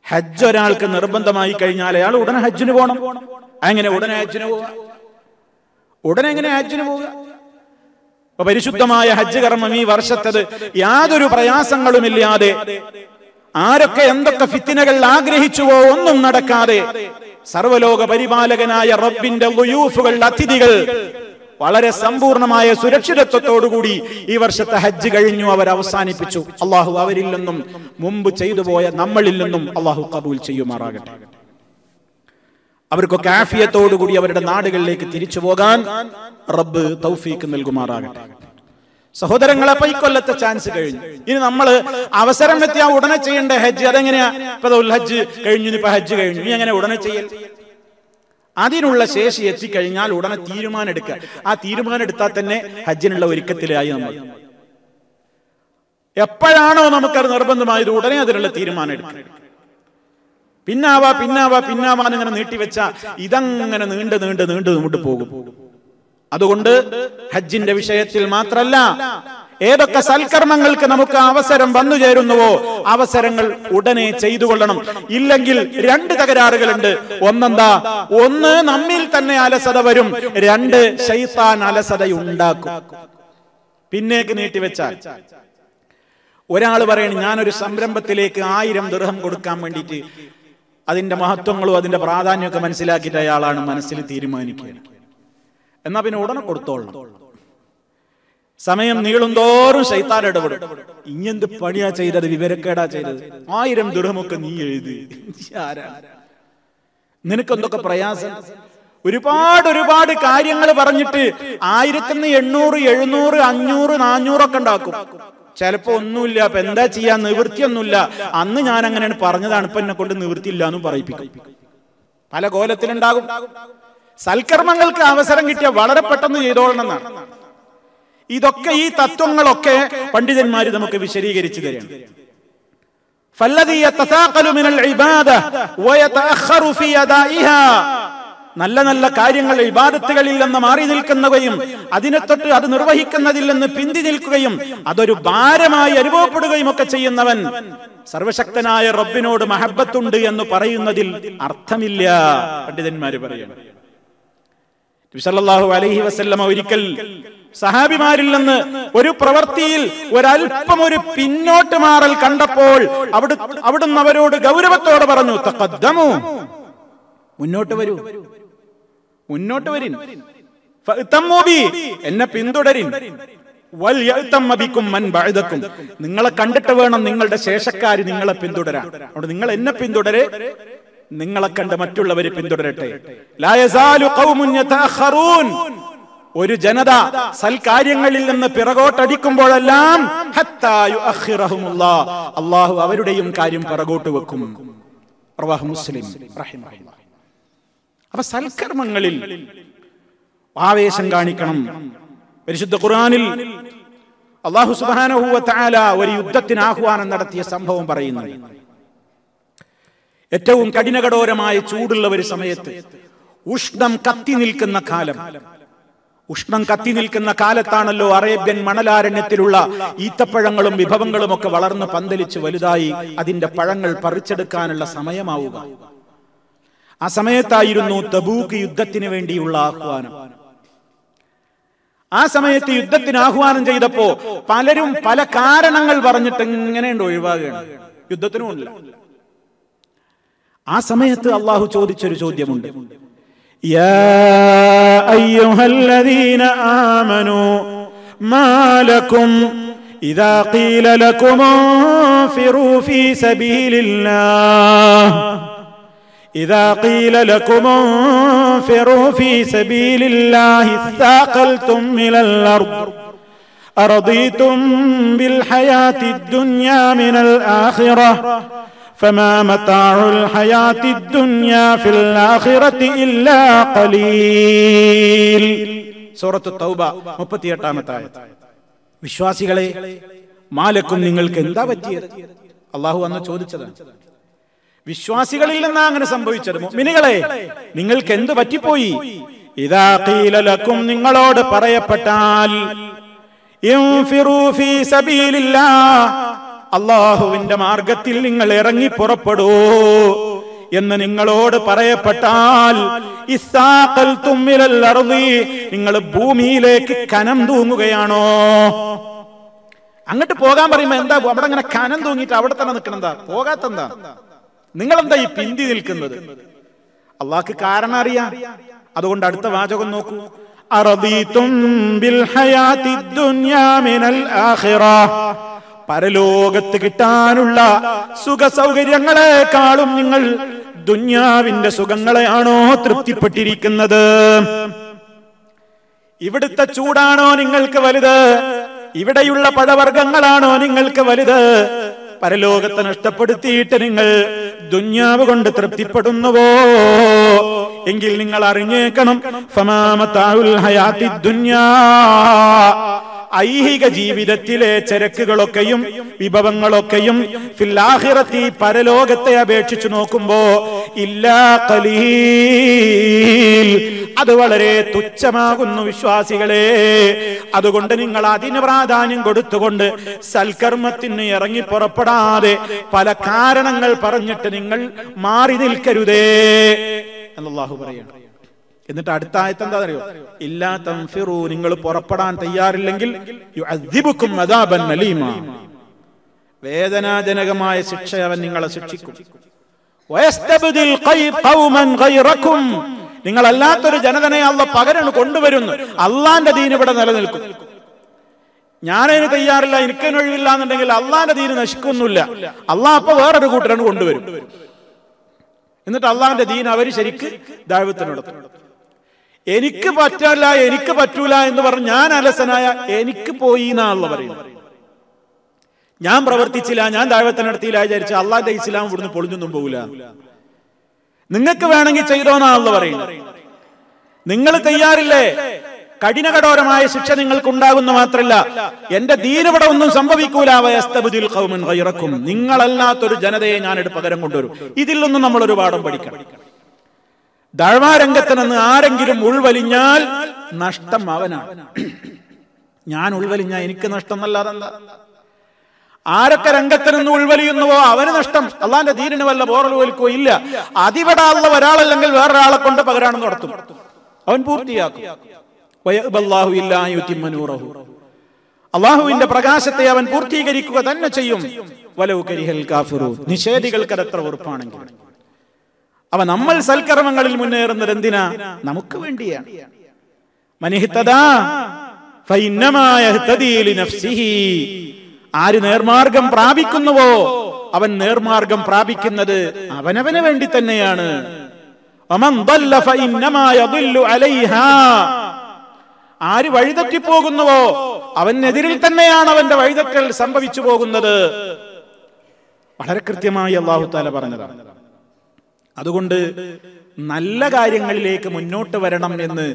ഹജ്ജ് ഒരാൾക്ക് നിർബന്ധമായി കഴിഞ്ഞാൽ അയാൾ ഉടനെ ഹജ്ജിന് പോകണം. അങ്ങനെ ഉടനെ എങ്ങനെ ഹജ്ജിന് പോവുക? പരിശുദ്ധമായ ഹജ്ജ് കർമ്മം ഈ വർഷത്തത് യാതൊരു പ്രയാസങ്ങളുമില്ലാതെ, ആരൊക്കെ എന്തൊക്കെ ഫിത്തിനകൾ ആഗ്രഹിച്ചുവോ ഒന്നും നടക്കാതെ, സർവലോക പരിപാലകനായ റബ്ബിന്റെ ളുയൂഫുകൾ, അതിഥികൾ വളരെ സമ്പൂർണമായ സുരക്ഷിതത്വത്തോടുകൂടി ഈ വർഷത്തെ ഹജ്ജ് കഴിഞ്ഞു, അവർ അവസാനിപ്പിച്ചു. അള്ളാഹു അവരിൽ നിന്നും മുമ്പ് ചെയ്തു പോയ നമ്മളിൽ നിന്നും അള്ളാഹു കബൂൽ ചെയ്യുമാറാകട്ടെ. അവർക്കൊക്കെ ആഫിയത്തോടുകൂടി അവരുടെ നാടുകളിലേക്ക് തിരിച്ചു പോകാൻ റബ്ബ് തൗഫീക്ക് നൽകുമാറാകട്ടെ. സഹോദരങ്ങളെ, പൈക്കൊല്ലത്തെ ചാൻസ് കഴിഞ്ഞു. ഇനി നമ്മൾ അവസരം എത്തിയാ ഉടനെ ചെയ്യേണ്ട ഹജ്ജ് അതെങ്ങനെയാ? ഇപ്പൊ ഹജ്ജ് കഴിഞ്ഞു, ഇപ്പൊ ഹജ്ജ് കഴിഞ്ഞു, ഇനി എങ്ങനെ ഉടനെ ചെയ്യൽ? അതിനുള്ള ശേഷി എത്തിക്കഴിഞ്ഞാൽ ഉടനെ തീരുമാനം എടുക്കുക. ആ തീരുമാനം എടുത്താൽ തന്നെ ഹജ്ജിനുള്ള ഒരുക്കത്തിലായി നമ്മൾ. എപ്പോഴാണോ നമുക്കത് നിർബന്ധമായത് ഉടനെ അതിനുള്ള തീരുമാനം എടുക്കുക. പിന്നാവാൻ ഇങ്ങനെ നീട്ടിവെച്ച ഇതങ്ങനെ നീണ്ടു മുമ്പോട്ട് പോകും. അതുകൊണ്ട് ഹജ്ജിന്റെ വിഷയത്തിൽ മാത്രല്ല, ഏതൊക്കെ സൽക്കർമ്മങ്ങൾക്ക് നമുക്ക് അവസരം വന്നു ചേരുന്നുവോ അവസരങ്ങൾ ഉടനെ ചെയ്തു കൊള്ളണം. ഇല്ലെങ്കിൽ രണ്ട് തകരാറുകളുണ്ട്. ഒന്ന് നമ്മിൽ തന്നെ അലസത വരും, രണ്ട് ശൈത്താൻ അലസതയുണ്ടാക്കും. പിന്നേക്ക് നീട്ടിവെച്ചാൽ ഒരാൾ പറയണം, ഞാനൊരു സംരംഭത്തിലേക്ക് 1000 ദിർഹം കൊടുക്കാൻ വേണ്ടിയിട്ട് അതിന്റെ മഹത്വങ്ങളും അതിന്റെ പ്രാധാന്യമൊക്കെ മനസ്സിലാക്കിയിട്ട് അയാളാണ് മനസ്സിൽ തീരുമാനിക്കുക. എന്നാ പിന്നെ ഉടനെ കൊടുത്തോളണം. സമയം നീളുന്തോറും ശൈത്താൻ ഇടപെടും. ഇങ്ങെന്ത് പണിയാ ചെയ്തത്, വിവരക്കേടാ ചെയ്തത്, 1000 ദിർഹമൊക്കെ നീ എഴുതി, നിനക്കെന്തൊക്കെ പ്രയാസം. ഒരുപാട് കാര്യങ്ങൾ പറഞ്ഞിട്ട് 1800, 700, 500, 400 ഒക്കെ ഉണ്ടാക്കും. ചിലപ്പോ ഒന്നുമില്ല, അപ്പൊ എന്താ ചെയ്യാ, നിവൃത്തിയൊന്നുമില്ല. അന്ന് ഞാൻ അങ്ങനെയാണ് പറഞ്ഞതാണ്, ഇപ്പൊ എന്നെ കൊണ്ട് നിവൃത്തിയില്ല എന്നും പറയിപ്പിക്കും. പല കോലത്തിലുണ്ടാകും. സൽക്കർമ്മങ്ങൾക്ക് അവസരം കിട്ടിയ വളരെ പെട്ടെന്ന് ചെയ്തോളണം എന്നാണ്. ഇതൊക്കെ ഈ തത്വങ്ങളൊക്കെ പണ്ഡിതന്മാര് നമുക്ക് വിശദീകരിച്ചു തരാണ്. ഫല്ലദീ യതസാഖലു മിനൽ ഇബാദ വയതഅഖറു ഫീ അദാഇഹാ, നല്ല നല്ല കാര്യങ്ങൾ ഇബാദത്തുകളിൽ നിന്ന് മാറി നിൽക്കുന്നവയും അതിനെ തൊട്ട് അത് നിർവഹിക്കുന്നതിൽ നിന്ന് പിന്തി നിൽക്കുകയും അതൊരു ഭാരമായി അനുഭവപ്പെടുകയും ഒക്കെ ചെയ്യുന്നവൻ സർവശക്തനായ റബ്ബിനോട് മഹബ്ബത്തുണ്ട് എന്ന് പറയുന്നതിൽ അർത്ഥമില്ല, പണ്ഡിതന്മാര് പറയുന്നു. നബി സല്ലല്ലാഹു അലൈഹി വസല്ലമ ഒരിക്കൽ സഹാബിമാരിൽ നിന്ന് ഒരു പ്രവൃത്തിയിൽ ഒരൽപ്പം ഒരു പിന്നോട്ട് മാറൽ കണ്ടപ്പോൾ അവിടുന്ന് അവരോട് ഗൗരവത്തോടെ പറഞ്ഞു, തഖദ്ദമു, മുന്നോട്ട് വരൂ, മുന്നോട്ട് വരിൻ, ഫഅ്തമ്മു ബി, എന്നെ പിന്തുടരിൻ, വൽയഅ്തമ്മ ബികും മൻ ബഅദകും, നിങ്ങളെ കണ്ടിട്ട് വേണം നിങ്ങളുടെ ശേഷക്കാർ നിങ്ങളെ പിന്തുടരാൻ. അതുകൊണ്ട് നിങ്ങൾ എന്നെ പിന്തുടരെ, നിങ്ങളെ കണ്ട് മറ്റുള്ളവരെ പിന്തുടരട്ടെ. ലാ യസാലു ഖൗമുൻ യതഅഖറൂൻ, ഒരു ജനത സൽകാര്യങ്ങളിൽ നിന്ന് പിറകോട്ടടിക്കുമ്പോഴെല്ലാം ഹത്താ യുഅഖിറഹുമുല്ലാഹ്, അല്ലാഹു അവരുടെയും കാര്യം പിറകോട്ട് വെക്കും. റവാഹു മുസ്ലിം റഹിമഹുല്ലാഹ്. അപ്പൊ സൽക്കർമ്മങ്ങളിൽ ആവേശം കാണിക്കണം. പരിശുദ്ധ ഖുർആനിൽ അല്ലാഹു സുബ്ഹാനഹു വ തആല ഒരു യുദ്ധത്തിന് ആഹ്വാനം നടത്തിയ സംഭവം പറയുന്നു. ഏറ്റവും കഠിനകഠോരമായ ചൂടുള്ള ഒരു സമയത്ത്, ഉഷ്ണം കത്തി നിൽക്കുന്ന കാലം, ഉഷ്ണം കത്തി നിൽക്കുന്ന കാലത്താണല്ലോ അറേബ്യൻ മണലാരണ്യത്തിലുള്ള ഈത്തപ്പഴങ്ങളും വിഭവങ്ങളും ഒക്കെ വളർന്ന് പന്തലിച്ച് വലുതായി അതിന്റെ പഴങ്ങൾ പറിച്ചെടുക്കാനുള്ള സമയമാവുക. ആ സമയത്തായിരുന്നു തബൂക്ക് യുദ്ധത്തിന് വേണ്ടിയുള്ള ആഹ്വാനം. ആ സമയത്ത് യുദ്ധത്തിന് ആഹ്വാനം ചെയ്തപ്പോ പലരും പല കാരണങ്ങൾ പറഞ്ഞിട്ട് ഇങ്ങനെയുണ്ട് ഒഴിവാകുകയാണ്, യുദ്ധത്തിനുമില്ല. ആ സമയത്ത് അള്ളാഹു ചോദിച്ചൊരു ചോദ്യമുണ്ട്, യാ അയ്യുഹല്ലദീന ആമനൂ മാ ലക്കും ഇദാ ഖീല ലക്കും ഇൻഫിറൂ ഫീ സബീലില്ലാഹ് إذا قيل لكم انفروا في سبيل الله اثاقلتم إلى الأرض أرضيتم بالحياة الدنيا من الآخرة فما متاع الحياة الدنيا في الآخرة إلا قليل. സൂറത്ത് തൗബ 38-ാമത്തെ ആയത്ത്. വിശ്വാസികളെ, മാലക്കും നിങ്ങൾക്ക് എന്താ പറ്റിയത്? അല്ലാഹു അന്ന് ചോദിച്ചതാണ്. വിശ്വാസികളിൽ നിന്നാ അങ്ങനെ സംഭവിച്ചത്. മുഅ്മിനുകളെ, നിങ്ങൾക്ക് എന്ത് പറ്റിപ്പോയി? ഇദാ ഖീല ലക്കും, നിങ്ങളോട് പറയപ്പെട്ടാൽ, ഇൻഫിറൂ ഫീ സബീലില്ലാഹ്, അല്ലാഹുവിന്റെ മാർഗത്തിൽ നിങ്ങൾ ഇറങ്ങി പുറപ്പെടൂ എന്ന് നിങ്ങളോട് പറയപ്പെട്ടാൽ, ഇസ്സാഖൽതും ഇലൽ അർളി, നിങ്ങൾ ഭൂമിയിലേക്ക് കനം തൂങ്ങുകയാണോ? അങ്ങോട്ട് പോകാൻ പറയുമ്പോ എന്താ അവിടെ അങ്ങനെ കനം തൂങ്ങിയിട്ട് അവിടെ തന്നെ നിൽക്കണെന്താ? പോകാത്തെന്താ? നിങ്ങളെന്താ ഈ പിന്തി നിൽക്കുന്നത്? അള്ളാഹ്ക്ക് കാരണം അറിയാം. അതുകൊണ്ട് അടുത്ത വാചകം നോക്കൂ, അറദീതും ബിൽ ഹയാത്തിദ് ദുനിയാ മിനൽ ആഖിറ, പരലോകത്ത് കിട്ടാനുള്ള സുഖ സൗകര്യങ്ങളെക്കാളും നിങ്ങൾ ദുനിയാവിന്റെ സുഖങ്ങളെയാണോ തൃപ്തിപ്പെട്ടിരിക്കുന്നത്? ഇവിടുത്തെ ചൂടാണോ നിങ്ങൾക്ക് വലുത്? ഇവിടെയുള്ള പഴവർഗ്ഗങ്ങളാണോ നിങ്ങൾക്ക് വലുത്? പരലോകത്തെ നഷ്ടപ്പെടുത്തിയിട്ട് നിങ്ങൾ ദുന്യാവ് കൊണ്ട് തൃപ്തിപ്പെടുന്നുവോ? എങ്കിൽ നിങ്ങൾ അറിഞ്ഞേക്കണം, ഫമാമതാഉൽ ഹയാത്തിദ് ദുനിയാ, ഐഹിക ജീവിതത്തിലെ ചരക്കുകളൊക്കെയും വിഭവങ്ങളൊക്കെയും ഫിൽ ആഖിറത്തി, പരലോകത്തെ അപേക്ഷിച്ചു നോക്കുമ്പോ ഇല്ലാ ഖലീൽ, അത് വളരെ തുച്ഛമാകുന്നു വിശ്വാസികളെ. അതുകൊണ്ട് നിങ്ങൾ അതിന് പ്രാധാന്യം കൊടുത്തുകൊണ്ട് സൽക്കർമ്മത്തിന് ഇറങ്ങി പുറപ്പെടാതെ പല കാരണങ്ങൾ പറഞ്ഞിട്ട് നിങ്ങൾ മാറി നിൽക്കരുതേ എന്ന് അല്ലാഹു പറയാണ്. എന്നിട്ട് അടുത്ത ആയത്ത് എന്താ അറിയോ? ഇല്ലാ തൻഫിറൂ, നിങ്ങൾ പുറപ്പെടാൻ തയ്യാറില്ലെങ്കിൽ യുഅദ്ദിബുക്കും അദാബൻ അലീമാ, വേദനാജനകമായ ശിക്ഷ അവൻ നിങ്ങളെ ശിക്ഷിക്കും. വയസ്തബ്ദിൽ ഖൗമൻ ഗൈറക്കും, നിങ്ങളല്ലാത്തൊരു ജനതനെ അല്ലാഹ് പകരം കൊണ്ടുവരുന്നു. അള്ളാന്റെ ദീൻ ഇവിടെ നിലനിൽക്കും. ഞാനതിന് തയ്യാറില്ല, എനിക്കതിന് ഒഴിവില്ല എന്നുണ്ടെങ്കിൽ അള്ളാന്റെ ദീൻ നശിക്കൊന്നുമില്ല. അള്ളാഹ് അപ്പൊ വേറൊരു കൂട്ടരന് കൊണ്ടുവരും. എന്നിട്ട് അള്ളാന്റെ ദീൻ അവര് ശരിക്ക് ദഅവത്ത് നടത്തും. എനിക്ക് പറ്റില്ല, എനിക്ക് പറ്റൂല എന്ന് പറഞ്ഞ് ഞാൻ അലസനായ എനിക്ക് പോയി എന്നാ അള്ളാഹ് പറയുന്നത്. ഞാൻ പ്രവർത്തിച്ചില്ല, ഞാൻ ദഅവത്ത് നടത്തിയില്ല വിചാരിച്ച അള്ളാന്റെ ഇസ്ലാം ഇവിടുന്ന് പൊളിഞ്ഞൊന്നും പോകില്ല. നിങ്ങൾക്ക് വേണമെങ്കിൽ ചെയ്തോന്നാ അള്ളാഹ് പറയുന്നത്. നിങ്ങൾ തയ്യാറില്ലേ? കഠിനകഠോരമായ ശിക്ഷ നിങ്ങൾക്ക് ഉണ്ടാകുന്ന മാത്രല്ല, എന്റെ ദീനിവിടെ ഒന്നും സംഭവിക്കൂല. വയസ്തബ്ദിൽ ഖൗമൻ ഗൈറക്കും, നിങ്ങളല്ലാത്തൊരു ജനതയെ ഞാനെടുത്ത് പകരം കൊണ്ടുവരും. ഇതിൽ നിന്നും നമ്മൾ ഒരു പാഠം പഠിക്കണം. ദഅ്വാ രംഗത്ത് നിന്ന് ആരെങ്കിലും ഉൾവലിഞ്ഞാൽ നഷ്ടം അവനാണ്. ഞാൻ ഉൾവലിഞ്ഞാൽ എനിക്ക് നഷ്ടം എന്നല്ലാതെ എന്താ? ആരൊക്കെ രംഗത്ത് നിന്ന് ഉൾവലിയുന്നുവോ അവന് നഷ്ടം. അള്ളാന്റെ ദീനിന് വല്ല ബോറൽ വലിക്കോ ഇല്ല. അതിവിടെ ഉള്ള ഒരാളല്ലെങ്കിൽ വേറൊരാളെ കൊണ്ട് പകരാണെന്ന് നടത്തും, അവൻ പൂർത്തിയാക്കും. അള്ളാഹുവിന്റെ പ്രകാശത്തെ അവൻ പൂർത്തീകരിക്കുക തന്നെ ചെയ്യും. വലൗ കരിഹൽ കാഫിറൂൻ, നിഷേധികൾക്ക് അതെത്ര വെറുപ്പാണെങ്കിൽ. അവ നമ്മൾ സൽക്കർമ്മങ്ങളിൽ മുന്നേറുന്നത് എന്തിനാ? നമുക്ക് വേണ്ടിയാണ്. മനിഹ്തദാ ഫഇന്നമാ യഹ്തദീ ലിനഫ്സിഹി, ആര് നേർമാർഗം പ്രാപിക്കുന്നുവോ അവൻ നേർമാർഗം പ്രാപിക്കുന്നത് അവനവന് വേണ്ടി തന്നെയാണ്. വമൻ ضل ഫഇന്നമാ യضل അലൈഹാ, ആര് വഴിതെറ്റിപ്പോകുന്നുവോ അവനെതിരിൽ തന്നെയാണ് അവന്റെ വഴിതെറ്റൽ സംഭവിച്ചു പോകുന്നത്. വളരെ കൃത്യമായി അല്ലാഹു തആല പറഞ്ഞതാണ്. അതുകൊണ്ട് നല്ല കാര്യങ്ങളിലേക്ക് മുന്നോട്ട് വരണം എന്ന്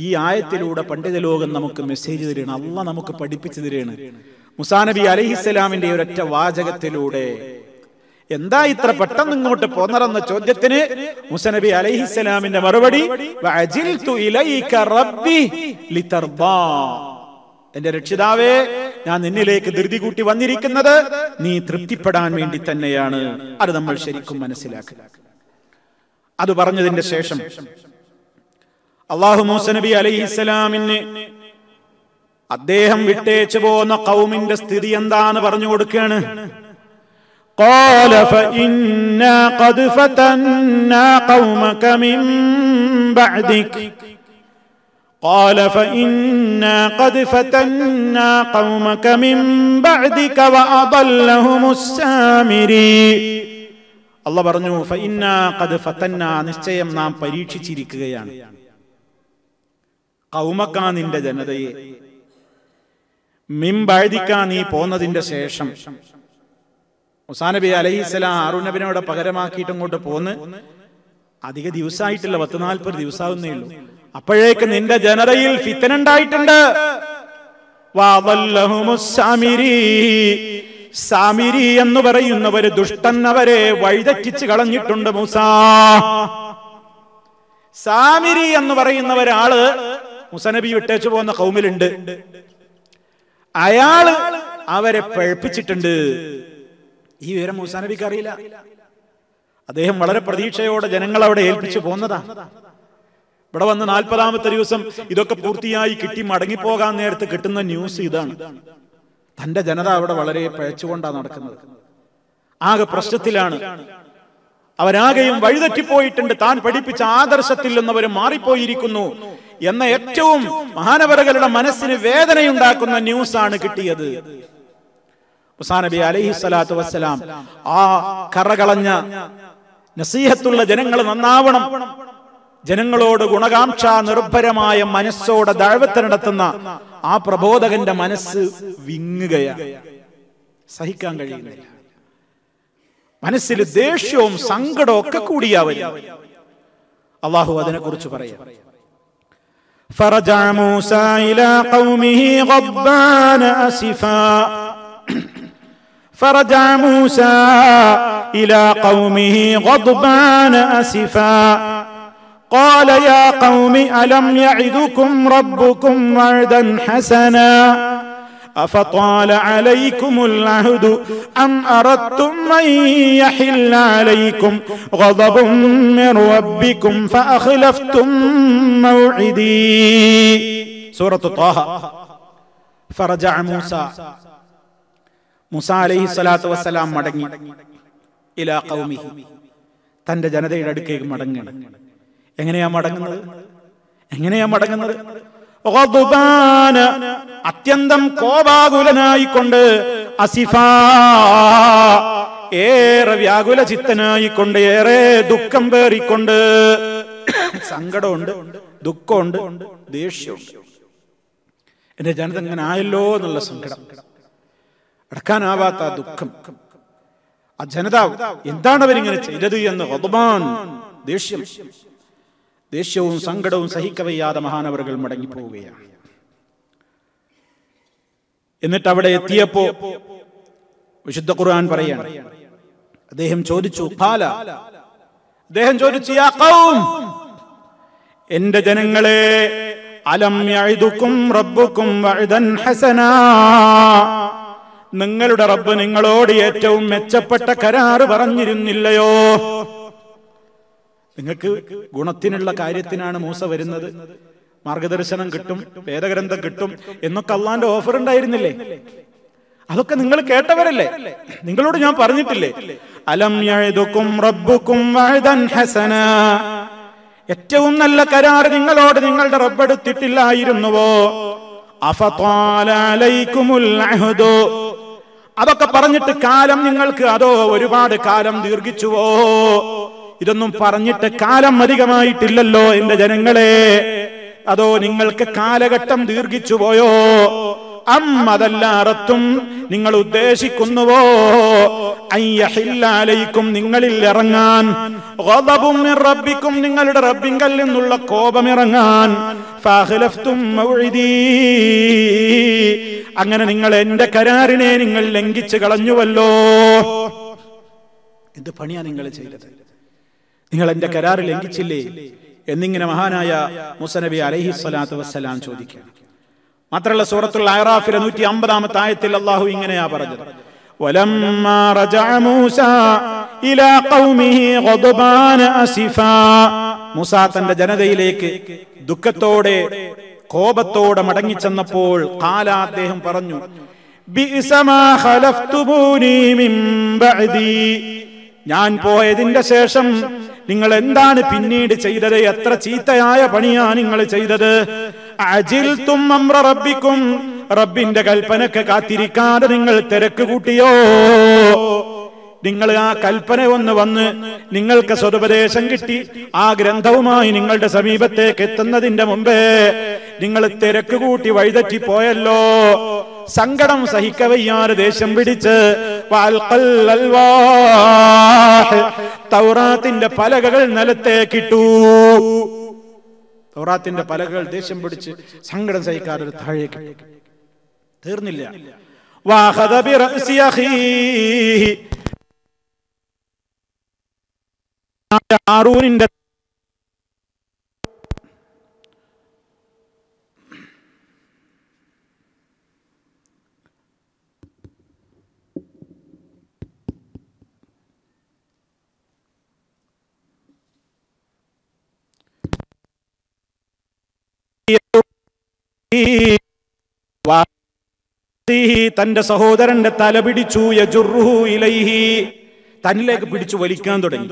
ഈ ആയത്തിലൂടെ പണ്ഡിത ലോകം നമുക്ക് മെസ്സേജ് തരികയാണ്. അള്ളാഹ് നമുക്ക് പഠിപ്പിച്ചു തരികയാണ്. മൂസാ നബി അലൈഹിസ്സലാമിന്റെ ഒരൊറ്റ വാചകത്തിലൂടെ. എന്താ ഇത്ര പെട്ടെന്ന് ഇങ്ങോട്ട് പോന്നതെന്ന ചോദ്യത്തിന് മൂസാ നബി അലൈഹിസ്സലാമിന്റെ മറുപടി, വഅജിൽതു ഇലൈക റബ്ബി ലിതർദാ, എന്റെ രക്ഷിതാവേ, ഞാൻ നിന്നിലേക്ക് ധൃതി കൂട്ടി വന്നിരിക്കുന്നത് നീ തൃപ്തിപ്പെടാൻ വേണ്ടി തന്നെയാണ്. അത് നമ്മൾ ശരിക്കും മനസ്സിലാക്കുക. അത് പറഞ്ഞതിന്റെ ശേഷം അല്ലാഹു മൂസാ നബി അലൈഹിസ്സലാമിന് അദ്ദേഹം വിട്ടേച്ചു പോകുന്ന ഖൗമിന്റെ സ്ഥിതി എന്താന്ന് പറഞ്ഞു കൊടുക്കുകയാണ്. ഖാല ഫഇന്നാ ഖദ് ഫതന്നാ ഖൗമക മിൻ ബഅദിക, ഖാല ഫഇന്നാ ഖദ് ഫതന്നാ ഖൗമക മിൻ ബഅദിക വഅദല്ലഹുമുസ് സാമിരി. അല്ലാഹ് പറഞ്ഞു, ഫഇന്നാ ഖദ് ഫതന്നാ, നിശ്ചയം നാം പരീക്ഷിച്ചിരിക്കുകയാണ്, ഖൗമക, നിന്റെ ജനതയെ, മിൻ ബഅദിക, നീ പോന്നതിന്റെ ശേഷം. മൂസാ നബി അലൈഹിസ്സലാം ഹാറൂൻ നബിയോട് പകരമാക്കിയിട്ട് ഇങ്ങോട്ട് പോന്ന് അധിക ദിവസമായിട്ടില്ല, 40 ദിവസമാവുന്നേ ഉള്ളൂ. അപ്പോഴേക്ക് നിന്റെ ജനതയിൽ ഫിത്ന ഉണ്ടായിട്ടുണ്ട്. വഅദല്ലഹുമുസ് സാമിരി, സാമിരി എന്ന് പറയുന്നവര് ദുഷ്ടൻ അവരെ വഴിതെറ്റിച്ച് കളഞ്ഞിട്ടുണ്ട്. മൂസാ, സാമിരി എന്ന് പറയുന്ന ഒരാള് മൂസാ നബി വിട്ടേച്ചു പോകുന്ന ഖൗമിലുണ്ട്. അയാള് അവരെ പഴപ്പിച്ചിട്ടുണ്ട്. ഈ വിവരം മൂസാ നബിക്ക് അറിയില്ല. അദ്ദേഹം വളരെ പ്രതീക്ഷയോടെ ജനങ്ങൾ അവിടെ ഏൽപ്പിച്ചു പോന്നതാ. ഇവിടെ വന്ന് 40ാമത്തെ ദിവസം ഇതൊക്കെ പൂർത്തിയായി കിട്ടി മടങ്ങിപ്പോകാൻ നേരത്ത് കിട്ടുന്ന ന്യൂസ് ഇതാണ്. തന്റെ ജനത അവിടെ വളരെ പഴച്ചുകൊണ്ടാണ് നടക്കുന്നത്. ആകെ പ്രശ്നത്തിലാണ്. അവരാകെയും വഴിതെറ്റിപ്പോയിട്ടുണ്ട്. താൻ പഠിപ്പിച്ച ആദർശത്തിൽ നിന്നവർ മാറിപ്പോയിരിക്കുന്നു എന്ന ഏറ്റവും മഹാനവറുകളുടെ മനസ്സിന് വേദനയുണ്ടാക്കുന്ന ന്യൂസാണ് കിട്ടിയത്. മൂസാ നബി അലൈഹിസ്സലാത്തു വസ്സലാം ആ കറകളഞ്ഞ നസീഹത്തുള്ള ജനങ്ങൾ നന്നാവണം, ജനങ്ങളോട് ഗുണകാംക്ഷ നിർഭരമായ മനസ്സോടെ ദഅവത്ത് നടത്തുന്ന ആ പ്രബോധകന്റെ മനസ്സ് വിങ്ങുകയാണ്. സഹിക്കാൻ കഴിയുന്നില്ല. മനസ്സിൽ ദേഷ്യവും സങ്കടവും ഒക്കെ കൂടിയാവരും. അല്ലാഹു അതിനെക്കുറിച്ച് പറയാം. ഫറജഅ മൂസാ ഇലാ ഖൗമിഹി ഗദ്ബാന അസിഫാ, فرجع موسى إلى قومه غضبان أسفا قال يا قوم ألم يعدكم ربكم وعدا حسنا أفطال عليكم العهد أم أردتم أن يحل عليكم غضب من ربكم فأخلفتم موعدي. سورة طه. فرجع موسى, മൂസാ അലൈഹിസ്സലാത്തു വസ്സലാം മടങ്ങി. ഇലാ ഖൗമിഹി, തന്റെ ജനതയുടെ അടുക്കേക്ക് മടങ്ങുകയാണ്. എങ്ങനെയാ മടങ്ങുന്നത്? ഗദ്ബാന, അത്യന്തം കോപാകുലനായിക്കൊണ്ട്, അസിഫാ, ഏറെ വ്യാകുല ചിത്തനായിക്കൊണ്ട്, ഏറെ ദുഃഖം പേറിക്കൊണ്ട്. സങ്കടമുണ്ട്, ദുഃഖമുണ്ട്, ദേഷ്യമുണ്ട്. എന്റെ ജനത ഇങ്ങനെ ആയല്ലോ എന്നുള്ള സങ്കടം, അടക്കാനാവാത്ത ദുഃഖം. ആ ജനത എന്താണ് അവരിങ്ങനെ ചെയ്തത് എന്ന് ഗദ്ബാൻ, ദേഷ്യവും സങ്കടവും സഹിക്കവയ്യാതെ മഹാനവറുകൾ മടങ്ങിപ്പോവുകയാണ്. എന്നിട്ട് അവിടെ എത്തിയപ്പോ വിശുദ്ധ ഖുർആൻ പറയാണ്, അദ്ദേഹം ചോദിച്ചു, യാ ഖൗം, എന്റെ ജനങ്ങളെ, അലം യഅദുകും റബ്ബുകും വഅദൻ ഹസനാ, നിങ്ങളുടെ റബ്ബ് നിങ്ങളോട് ഏറ്റവും മെച്ചപ്പെട്ട കരാറ് പറഞ്ഞിരുന്നില്ലയോ? നിങ്ങൾക്ക് ഗുണത്തിനുള്ള കാര്യത്തിനാണ് മൂസ വരുന്നത്, മാർഗദർശനം കിട്ടും, വേദഗ്രന്ഥം കിട്ടും എന്നൊക്കെ അള്ളാന്റെ ഓഫർ ഉണ്ടായിരുന്നില്ലേ? അതൊക്കെ നിങ്ങൾ കേട്ടവരല്ലേ? നിങ്ങളോട് ഞാൻ പറഞ്ഞിട്ടില്ലേ? അലം യഅദുകും റബ്ബുകും വഅദൻ ഹസനാ, ഏറ്റവും നല്ല കരാർ നിങ്ങളോട് നിങ്ങളുടെ റബ്ബ് എടുത്തിട്ടില്ലായിരുന്നുവോ? അഫതാല അലൈക്കുമുൽ അഹ്ദു, അതൊക്കെ പറഞ്ഞിട്ട് കാലം നിങ്ങൾക്ക് അതോ ഒരുപാട് കാലം ദീർഘിച്ചുവോ? ഇതൊന്നും പറഞ്ഞിട്ട് കാലം അധികമായിട്ടില്ലല്ലോ എന്റെ ജനങ്ങളെ, അതോ നിങ്ങൾക്ക് കാലഘട്ടം ദീർഘിച്ചു പോയോ? അതല്ലാറത്തും നിങ്ങൾ ഉദ്ദേശിക്കുന്നുവോ അയ്യഹില്ലൈക്കും നിങ്ങളിൽ ഇറങ്ങാൻ, ഗളബും മിർ റബ്ബിക്കും നിങ്ങളുടെ റബ്ബിങ്കൽ നിന്നുള്ള കോപമിറങ്ങാൻ, ഫഖലഫ്തും മൗഇദി, അങ്ങനെ നിങ്ങൾ എന്റെ കരാറിനെ നിങ്ങൾ ലംഘിച്ചു കളഞ്ഞുവല്ലോ. എന്ത് പണിയാ നിങ്ങൾ ചെയ്തത്? നിങ്ങൾ എന്റെ കരാർ ലംഘിച്ചില്ലേ എന്നിങ്ങനെ മഹാനായ മൂസ നബി അലൈഹി സ്വലാത്തു വസ്സലാം ചോദിക്കുകയാണ്. മാത്രമല്ല സൂറത്തുൽ അഅറാഫിലെ 150-ാമത്തെ ആയത്തിൽ അല്ലാഹു ഇങ്ങനെയാ പറഞ്ഞത്, വലമ്മാ റജഅ മൂസ ഇലാ ഖൗമിഹി ഗദ്ബാന അസിഫാ, മൂസ തന്റെ ജനതയിലേക്ക് ദുഃഖത്തോടെ കോപത്തോടെ മടങ്ങിച്ചെന്നപ്പോൾ ഖാല, അദ്ദേഹം പറഞ്ഞു, ബിഇസമാ ഖലഫ്തുമൂനി മിൻ ബഅദി, ഞാൻ പോയതിന്റെ ശേഷം നിങ്ങൾ എന്താണ് പിന്നീട് ചെയ്തത്? എത്ര ചീത്തയായ പണിയാ നിങ്ങൾ ചെയ്തത്? അജിൽതും അംറ റബ്ബിക്കും, റബ്ബിന്റെ കൽപ്പനക്ക് കാത്തിരിക്കാതെ നിങ്ങൾ തിരക്ക് കൂട്ടിയോ? നിങ്ങൾ ആ കൽപ്പന ഒന്ന് വന്ന് നിങ്ങൾക്ക് സതുപദേശം കിട്ടി ആ ഗ്രന്ഥവുമായി നിങ്ങളുടെ സമീപത്തേക്ക് എത്തുന്നതിന്റെ മുമ്പേ നിങ്ങൾ തിരക്ക് കൂട്ടി വഴിതെറ്റിപ്പോയല്ലോ. സങ്കടം സഹിക്കവയ്യാതെ ദേഷ്യം പിടിച്ച് തൗറാത്തിന്റെ പലകകൾ നിലത്തേക്കിട്ടു. തൗറാത്തിന്റെ പലകകൾ ദേഷ്യം പിടിച്ച് സങ്കടം സഹിക്കാതെ താഴേക്ക്. തീർന്നില്ല, ഹാറൂനിന്റെ തന്റെ സഹോദരന്റെ തല പിടിച്ചു, യജുറുഹു ഇലൈഹി, തന്നിലേക്ക് പിടിച്ചു വലിക്കാൻ തുടങ്ങി.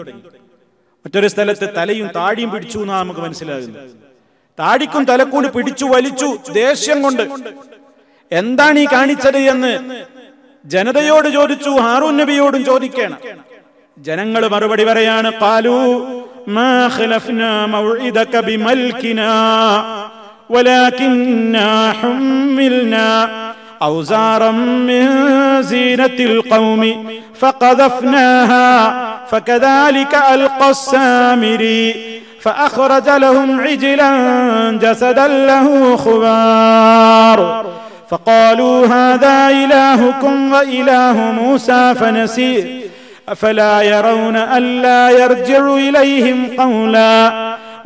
മറ്റൊരു സ്ഥലത്ത് തലയും താടിയും പിടിച്ചു എന്നാ നമുക്ക് മനസ്സിലാകുന്നത്. താടിക്കും തലക്കൂടി പിടിച്ചു വലിച്ചു ദേഷ്യം കൊണ്ട്. എന്താണ് ഈ കാണിച്ചത് എന്ന് ജനതയോട് ചോദിച്ചു, ഹാറൂൻ നബിയോടും ചോദിക്കണം. ജനങ്ങൾ മറുപടി പറയാണ്, ഖാലൂ മാ ഖലഫ്നാ മൗഇദക ബിമൽകിനാ വലാകിന്നാ ഹുമ്മിൽനാ ഔസാറൻ മിൻ സീനത്തിൽ ഖൗമി ഫഖദഫ്നാഹാ ഫകദാലിക അൽഖാ സാമിരി فأخرج لهم عجلا جسدا له خوار فقالوا هذا إلهكم وإله موسى فنسي أفلا يرون ألا يرجع إليهم قولا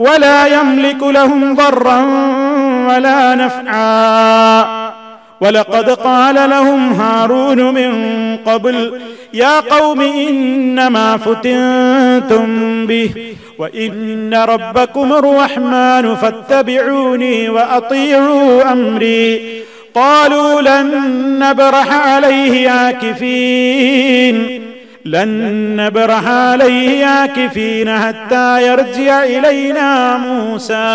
ولا يملك لهم ضرا ولا نفعا ولقد قال لهم هارون من قبل يا قوم إنما فتنتم به وإن ربكم الرحمن فاتبعوني وأطيعوا أمري قالوا لن نبرح عليه عاكفين حتى يرجع إلينا موسى.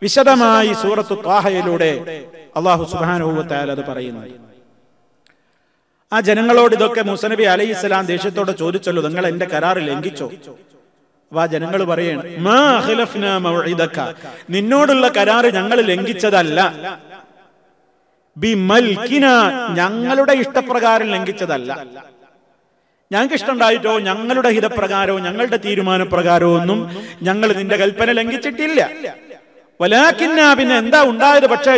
വിശദമായി സൂറത്തു ത്വാഹയിലൂടെ അല്ലാഹു സുബ്ഹാനഹു വ തആല അത് പറയുന്നു. ആ ജനങ്ങളോട് ഇതൊക്കെ മൂസ നബി അലൈഹിസ്സലാം ദേഷ്യത്തോടെ ചോദിച്ചല്ലോ, നിങ്ങൾ എന്റെ കരാർ ലംഘിച്ചോ? അപ്പൊ ആ ജനങ്ങൾ പറയാണ്, മാ ഖലഫ്നാ മൗഇദക, നിന്നോടുള്ള കരാർ ഞങ്ങൾ ലംഘിച്ചതല്ല. ബിമൽകിന, ഞങ്ങളുടെ ഇഷ്ടപ്രകാരം ലംഘിച്ചതല്ല. ഞങ്ങൾക്ക് ഇഷ്ടമുണ്ടായിട്ടോ ഞങ്ങളുടെ ഹിതപ്രകാരവും ഞങ്ങളുടെ തീരുമാനപ്രകാരവും ഒന്നും ഞങ്ങൾ നിന്റെ കൽപ്പന ലംഘിച്ചിട്ടില്ല. വലാകിന്ന, പിന്നെ എന്താ ഉണ്ടായത്? പക്ഷേ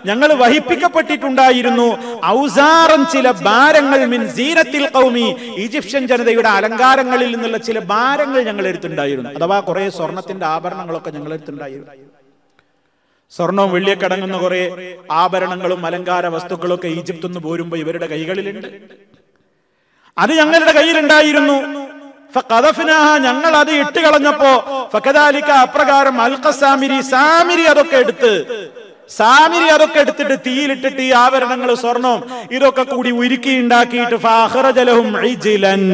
ഞങ്ങൾ വഹിപ്പിക്കപ്പെട്ടിട്ടുണ്ടായിരുന്നു ഔസാറൻ, ചില ഭാരങ്ങൾ, മിൻ സീനത്തിൽ ഖൗമി, ഈജിപ്ഷ്യൻ ജനതയുടെ അലങ്കാരങ്ങളിൽ നിന്നുള്ള ചില ഭാരങ്ങൾ ഞങ്ങൾ എടുത്തിട്ടുണ്ടായിരുന്നു. അഥവാ കുറെ സ്വർണത്തിന്റെ ആഭരണങ്ങളൊക്കെ ഞങ്ങൾ എടുത്തിട്ടുണ്ടായിരുന്നു. സ്വർണവും വെള്ളിയൊക്കെ അടങ്ങുന്ന കുറെ ആഭരണങ്ങളും അലങ്കാര വസ്തുക്കളൊക്കെ ഈജിപ്തിൽ നിന്ന് പോരുമ്പോ ഇവരുടെ കൈകളിലുണ്ട്. അത് ഞങ്ങളുടെ കയ്യിലുണ്ടായിരുന്നു. ഞങ്ങൾ അത് ഇട്ട് കളഞ്ഞപ്പോ ഫകദാലിക, അപ്രകാരം സാമിരി അതൊക്കെ എടുത്തിട്ട് തീയിലിട്ടിട്ട് ഈ ആഭരണങ്ങൾ, സ്വർണം ഇതൊക്കെ കൂടി ഉരുക്കി ഉണ്ടാക്കിയിട്ട് ഫഅഖറജലഹും ഇജ്ലൻ,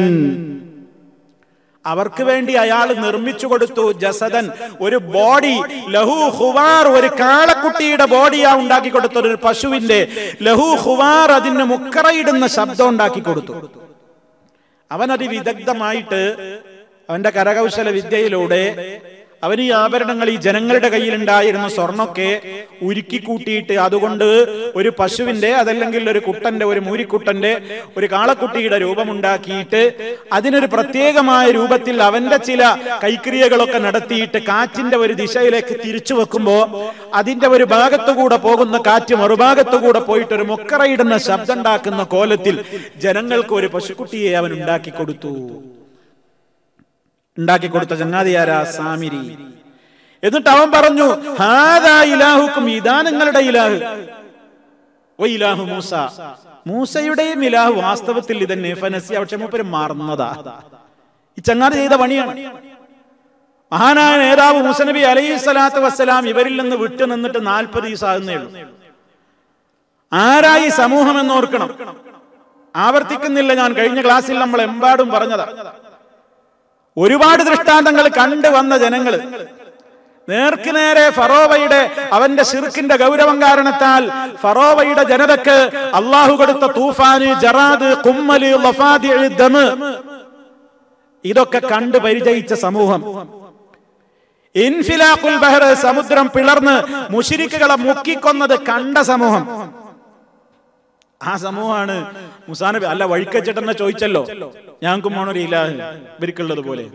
അവർക്ക് വേണ്ടി അയാൾ നിർമ്മിച്ചു കൊടുത്തു ജസദൻ, ഒരു ബോഡി, ലഹു ഖുവാർ, ഒരു കാളക്കുട്ടിയുടെ ബോഡിയാ ഉണ്ടാക്കി കൊടുത്തു, ഒരു പശുവിന്റെ. ലഹു ഖുവാർ, അതിന് മുക്കറയിടുന്ന ശബ്ദം ഉണ്ടാക്കി കൊടുത്തു. അവനത് വിദഗ്ധമായിട്ട് അവന്റെ കരകൗശല വിദ്യയിലൂടെ അവൻ ഈ ആഭരണങ്ങൾ, ഈ ജനങ്ങളുടെ കയ്യിലുണ്ടായിരുന്ന സ്വർണ്ണൊക്കെ ഉരുക്കി കൂട്ടിയിട്ട് അതുകൊണ്ട് ഒരു പശുവിന്റെ, അതല്ലെങ്കിൽ ഒരു കുട്ടന്റെ, ഒരു മൂരിക്കുട്ടന്റെ, ഒരു കാളക്കുട്ടിയുടെ രൂപമുണ്ടാക്കിയിട്ട് അതിനൊരു പ്രത്യേകമായ രൂപത്തിൽ അവന്റെ ചില കൈക്രിയകളൊക്കെ നടത്തിയിട്ട് കാറ്റിന്റെ ഒരു ദിശയിലേക്ക് തിരിച്ചു വെക്കുമ്പോ അതിന്റെ ഒരു ഭാഗത്തുകൂടെ പോകുന്ന കാറ്റ് മറുഭാഗത്തുകൂടെ പോയിട്ട് ഒരു മൊക്കറയിടുന്ന ശബ്ദം ഉണ്ടാക്കുന്ന കോലത്തിൽ ജനങ്ങൾക്ക് ഒരു പശുക്കുട്ടിയെ അവൻ ഉണ്ടാക്കി കൊടുത്ത ചങ്ങാതിയാരാ? സാമിരി. എന്നിട്ട് അവൻ പറഞ്ഞു, ഹാദാ ഇലാഹുക്കും, ഇതാ നിങ്ങളുടെ ഇലാഹ്. ഇലാഹു മൂസ, മൂസയുടെയും ഇലാഹ് വാസ്തവത്തിൽ ഇതന്നെ. ഫനസിയ, പക്ഷെ മൂപ്പര് മറന്നതാ. ഈ ചങ്ങാതി ചെയ്ത പണിയാണ്. മഹാനായ നേതാവ് മൂസ നബി അലൈഹിസ്സലാത്തു വസ്സലാം ഇവരിൽ നിന്ന് വിട്ടു നിന്നിട്ട് 40 ദിവസം ആകുന്നേ ഉള്ളൂ. ആരായി സമൂഹം എന്നോർക്കണം. ആവർത്തിക്കുന്നില്ല, ഞാൻ കഴിഞ്ഞ ക്ലാസ്സിൽ നമ്മൾ എമ്പാടും പറഞ്ഞതാ. ഒരുപാട് ദൃഷ്ടാന്തങ്ങൾ കണ്ടുവന്ന ജനങ്ങൾ നേർക്ക് നേരെ ഫറോവയുടെ, അവന്റെ ശിർക്കിന്റെ ഗൗരവം കാരണത്താൽ ഫറോവയുടെ ജനതക്ക് അള്ളാഹു കൊടുത്ത തൂഫാന്, ജറാദ്, കുമ്മല്, ലഫാദിഅ്, ദമ്, ഇതൊക്കെ കണ്ട് പരിചയിച്ച സമൂഹം. ഇൻഫിലാഖുൽ ബഹർ, സമുദ്രം പിളർന്ന് മുശ്രിക്കുകളെ മുക്കിക്കൊന്നത് കണ്ട സമൂഹം. ആ സമൂഹമാണ് മൂസാ നബി. അല്ല, വഴിക്കച്ചെട്ടെന്ന് ചോദിച്ചല്ലോ, ഞങ്ങൾക്കും വേണൊരു ഇലാഹ് ഇവർക്കുള്ളത് പോലെ.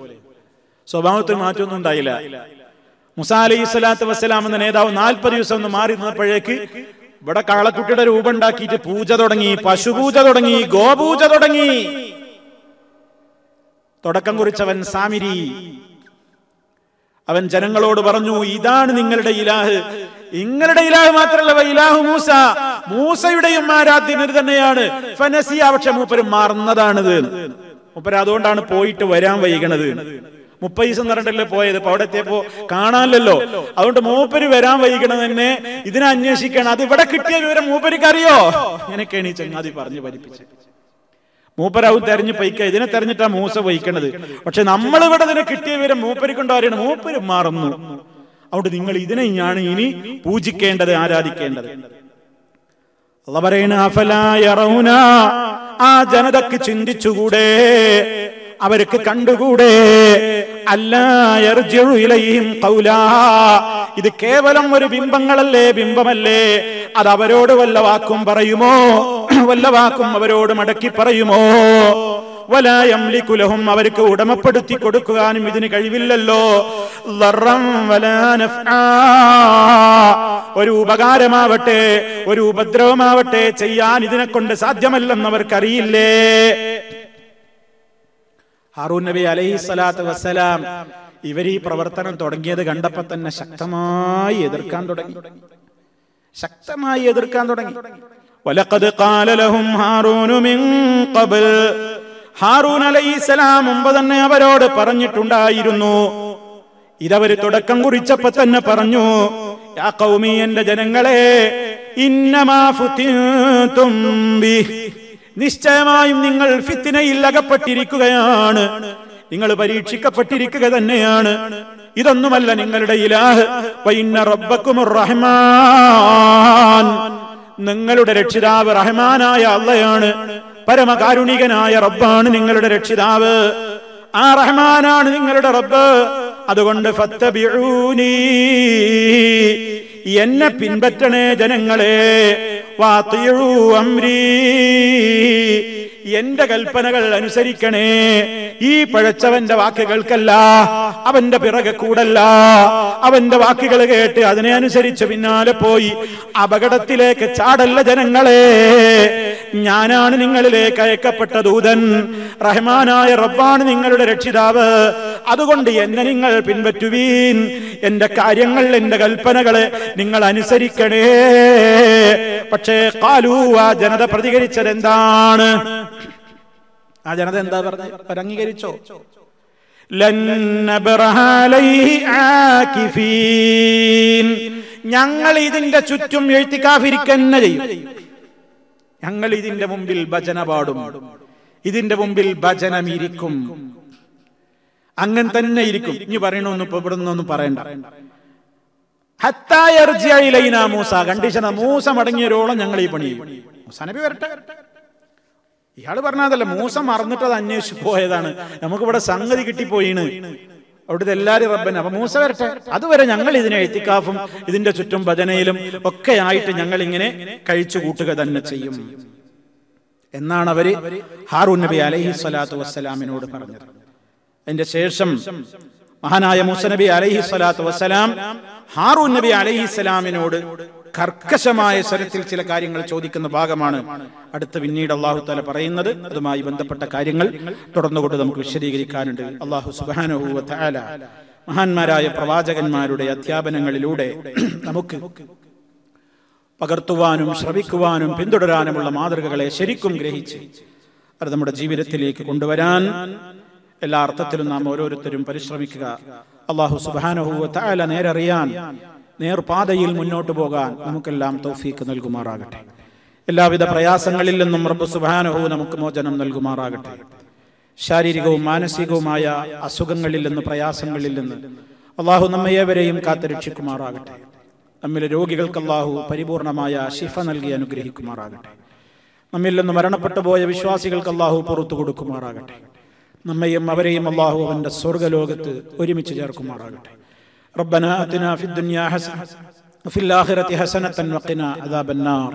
സ്വഭാവത്തിൽ മാറ്റമൊന്നും ഉണ്ടായില്ല. മൂസാ അലൈഹിസ്സലാത്തു വസ്സലാം എന്ന നേതാവ് 40 ദിവസം ഒന്ന് മാറി നിന്നപ്പോഴേക്ക് ഇവിടെ കാളക്കുട്ടിയുടെ രൂപം ഉണ്ടാക്കിയിട്ട് പൂജ തുടങ്ങി, പശുപൂജ തുടങ്ങി, ഗോപൂജ തുടങ്ങി. തുടക്കം കുറിച്ചവൻ സാമിരി. അവൻ ജനങ്ങളോട് പറഞ്ഞു, ഇതാണ് നിങ്ങളുടെ ഇലാഹ്. നിങ്ങളുടെ ഇലാഹ് മാത്രമല്ല, ഇലാഹു മൂസ, മൂസയുടെയും ആരാധ്യൻ ഇത് തന്നെയാണ്. ഫനസിയ, പക്ഷെ മൂപ്പര് മറന്നതാണിത്. മൂപ്പര് അതുകൊണ്ടാണ് പോയിട്ട് വരാൻ വൈകണത്. 30 ദിവസം പറഞ്ഞിട്ടല്ലേ പോയത്. ഇപ്പൊ അവിടെ എത്തിയപ്പോ കാണാനല്ലോ. അതുകൊണ്ട് മൂപ്പര് വരാൻ വൈകണത് തന്നെ ഇതിനെ അന്വേഷിക്കണം. അത് ഇവിടെ കിട്ടിയ വിവരം മൂപ്പർക്ക് അറിയോ? ഇങ്ങനെയൊക്കെയാണ് ഈ ചങ്ങാതി പറഞ്ഞു പഠിപ്പിച്ചത്. മൂപ്പരാവും തെരഞ്ഞു പൈക്ക, ഇതിനെ തെരഞ്ഞിട്ടാ മൂസ വഹിക്കണത്. പക്ഷെ നമ്മളിവിടെ ഇതിനെ കിട്ടിയ വിവരം മൂപ്പരിക്കൊണ്ടോ അറിയണം. മൂപ്പര് മാറുന്നു. അതുകൊണ്ട് നിങ്ങൾ ഇതിനെയാണ് ഇനി പൂജിക്കേണ്ടത്, ആരാധിക്കേണ്ടത്. അല്ലാഹു പറയുന്നു, അഫലാ യറൗന, ആ ജനതക്ക് ചിന്തിച്ചുകൂടെ, അവർക്ക് കണ്ടുകൂടെ, അല്ലാ യർജിഉ ഇലൈഹിം ഖൗലാ, ഇത് കേവലം ഒരു ബിംബങ്ങളല്ലേ, ബിംബമല്ലേ, അത് അവരോട് വല്ല വാക്കും പറയുമോ, വല്ല വാക്കും അവരോട് മടക്കി പറയുമോ? വലാ യംലികു ലഹും, അവർക്ക് ഉടമപ്പെടുത്തി കൊടുക്കാനും ഇതിന് കഴിവില്ലല്ലോ. ദർറൻ വലാ നഫ്ആ, ഒരു ഉപകാരമാവട്ടെ ഒരു ഉപദ്രവമാവട്ടെ ചെയ്യാൻ ഇതിനെ കൊണ്ട് സാധ്യമല്ലെന്ന് അവർക്കറിയില്ലേ. ഹാറൂൻ നബി അലൈഹിസ്സലാത്തു വസ്സലാം ഇവർ ഈ പ്രവർത്തനം തുടങ്ങിയത് കണ്ടപ്പോ തന്നെ ശക്തമായി എതിർക്കാൻ തുടങ്ങി. വലഖദ് ഖാല ലഹും ഹാറൂനു മിൻ ഖബൽ, ഹാറൂൻ അലൈഹിസ്സലാം മുമ്പ് തന്നെ അവരോട് പറഞ്ഞിട്ടുണ്ടായിരുന്നു. ഇതവര് തുടക്കം കുറിച്ചപ്പോ തന്നെ പറഞ്ഞു, യാ ഖൗമി, എന്റെ ജനങ്ങളെ, ഇന്നമാ ഫുതിൻതും ബിഹി, നിശ്ചയമായും നിങ്ങൾ ഫിത്നയിൽ അകപ്പെട്ടിരിക്കുകയാണ്, നിങ്ങൾ പരീക്ഷിക്കപ്പെട്ടിരിക്കുക തന്നെയാണ്. ഇതൊന്നുമല്ല നിങ്ങളുടെ ഇലാഹ്. വഇന്ന റബ്ബക്കുമുർ റഹ്മാൻ, നിങ്ങളുടെ രക്ഷിതാവ് റഹ്മാനായ അല്ലാഹയാണ്, പരമകാരുണികനായ റബ്ബാണ് നിങ്ങളുടെ രക്ഷിതാവ്. ആ റഹ്മാനാണ് നിങ്ങളുടെ റബ്ബ്. അതുകൊണ്ട് ഫത്തബിഊനി, എന്നെ പിൻപറ്റണേ ജനങ്ങളെ, വാതിഉ അംരീ, എന്റെ കൽപ്പനകൾ അനുസരിക്കണേ. ഈ പഴച്ചവന്റെ വാക്കുകൾക്കല്ല, അവന്റെ പിറകെ കൂടല്ല, അവന്റെ വാക്കുകൾ കേട്ട് അതിനെ അനുസരിച്ച് പിന്നാലെ പോയി അപകടത്തിലേക്ക് ചാടല്ല ജനങ്ങളെ. ഞാനാണ് നിങ്ങളിലേക്ക് അയക്കപ്പെട്ട ദൂതൻ, റഹ്മാനായ റബ്ബാണ് നിങ്ങളുടെ രക്ഷിതാവ്. അതുകൊണ്ട് എന്നെ നിങ്ങൾ പിൻപറ്റുവീൻ, എന്റെ കാര്യങ്ങൾ, എന്റെ കൽപ്പനകളെ നിങ്ങൾ അനുസരിക്കണേ. പക്ഷേ ഖാലൂ, ആ ജനത പ്രതികരിച്ചത് എന്താണ്? ആ ജനത എന്താ പറഞ്ഞത്? അംഗീകരിച്ചോ? ലൻ നബ്റഹ അലൈഹി ആകിഫീൻ, ഞങ്ങൾ ഇതിന്റെ ചുറ്റും ഇഅ്തികാഫിരിക്കന്നെ ചെയ്യും. ഞങ്ങൾ ഇതിന്റെ മുമ്പിൽ ഭജന പാടും, ഇതിന്റെ മുമ്പിൽ ഭജനം ഇരിക്കും, അങ്ങനെ തന്നെ ഇരിക്കും. ഇനി പറയണൊന്നും ഇപ്പൊ ഇവിടെ നിന്നൊന്നും പറയണ്ട. ഹത്താ യർജിഅ ഇലൈനാ മൂസ, കണ്ടീഷൻ മൂസ മടങ്ങിയരോളം ഞങ്ങൾ ഈ പണി ചെയ്യും. മൂസാ നബി വരട്ടെ. ഇയാള് പറഞ്ഞതല്ല, മൂസ മറന്നിട്ട് അത് അന്വേഷിച്ചു പോയതാണ്. നമുക്കിവിടെ സംഗതി കിട്ടിപ്പോയിണ്, അവിടുത്തെ എല്ലാവരും റബ്ബൻ. അപ്പൊ മൂസ വരട്ടെ, അതുവരെ ഞങ്ങൾ ഇതിനെ ഇഅ്തികാഫും ഇതിന്റെ ചുറ്റും ഭജനയിലും ഒക്കെ ആയിട്ട് ഞങ്ങൾ ഇങ്ങനെ കഴിച്ചു കൂട്ടുക തന്നെ ചെയ്യും എന്നാണ് അവര് ഹാറൂൻ നബി അലൈഹി സ്വലാത്തു വസ്സലാമിനോട് പറഞ്ഞത്. അതിന്റെ ശേഷം മഹാനായ മൂസ നബി അലൈഹി സ്വലാത്തു വസ്സലാം ഹാറൂൻ നബി അലൈഹി സ്വലാമിനോട് കർക്കശമായ സ്വരത്തിൽ ചില കാര്യങ്ങൾ ചോദിക്കുന്ന ഭാഗമാണ് അടുത്ത് പിന്നീട് അല്ലാഹു തആല പറയുന്നത്. അതുമായി ബന്ധപ്പെട്ട കാര്യങ്ങൾ തുടർന്നുകൊണ്ട് നമുക്ക് വിശദീകരിക്കാനുണ്ട്. അല്ലാഹു സുബ്ഹാനഹു വ തആല മഹാന്മാരായ പ്രവാചകന്മാരുടെ അധ്യാപനങ്ങളിലൂടെ നമുക്ക് പകർത്തുവാനും ശ്രവിക്കുവാനും പിന്തുടരാനുമുള്ള മാതൃകകളെ ശരിക്കും ഗ്രഹിച്ച് അത് നമ്മുടെ ജീവിതത്തിലേക്ക് കൊണ്ടുവരാൻ എല്ലാ അർത്ഥത്തിലും നാം ഓരോരുത്തരും പരിശ്രമിക്കുക. അല്ലാഹു സുബ്ഹാനഹു വ തആല നേരറിയാൻ, നേർപാതയിൽ മുന്നോട്ട് പോകാൻ നമുക്കെല്ലാം തൗഫീക്ക് നൽകുമാറാകട്ടെ. എല്ലാവിധ പ്രയാസങ്ങളിൽ നിന്നും റബ്ബ് സുബ്ഹാനഹു നമുക്ക് മോചനം നൽകുമാറാകട്ടെ. ശാരീരികവും മാനസികവുമായ അസുഖങ്ങളിൽ നിന്ന്, പ്രയാസങ്ങളിൽ നിന്ന് അല്ലാഹു നമ്മെ ഏവരെയും കാത്തുരക്ഷിക്കുമാറാകട്ടെ. നമ്മിലെ രോഗികൾക്ക് അല്ലാഹു പരിപൂർണമായ ശിഫ നൽകി അനുഗ്രഹിക്കുമാറാകട്ടെ. നമ്മിൽ നിന്ന് മരണപ്പെട്ടു പോയ വിശ്വാസികൾക്ക് അല്ലാഹു പുറത്തു കൊടുക്കുമാറാകട്ടെ. നമ്മയും അവരെയും അല്ലാഹു അവന്റെ സ്വർഗ്ഗലോകത്ത് ഒരുമിച്ച് ചേർക്കുമാറാകട്ടെ. ربنا آتنا في الدنيا حسنة وفي الآخرة حسنة وقنا عذاب النار.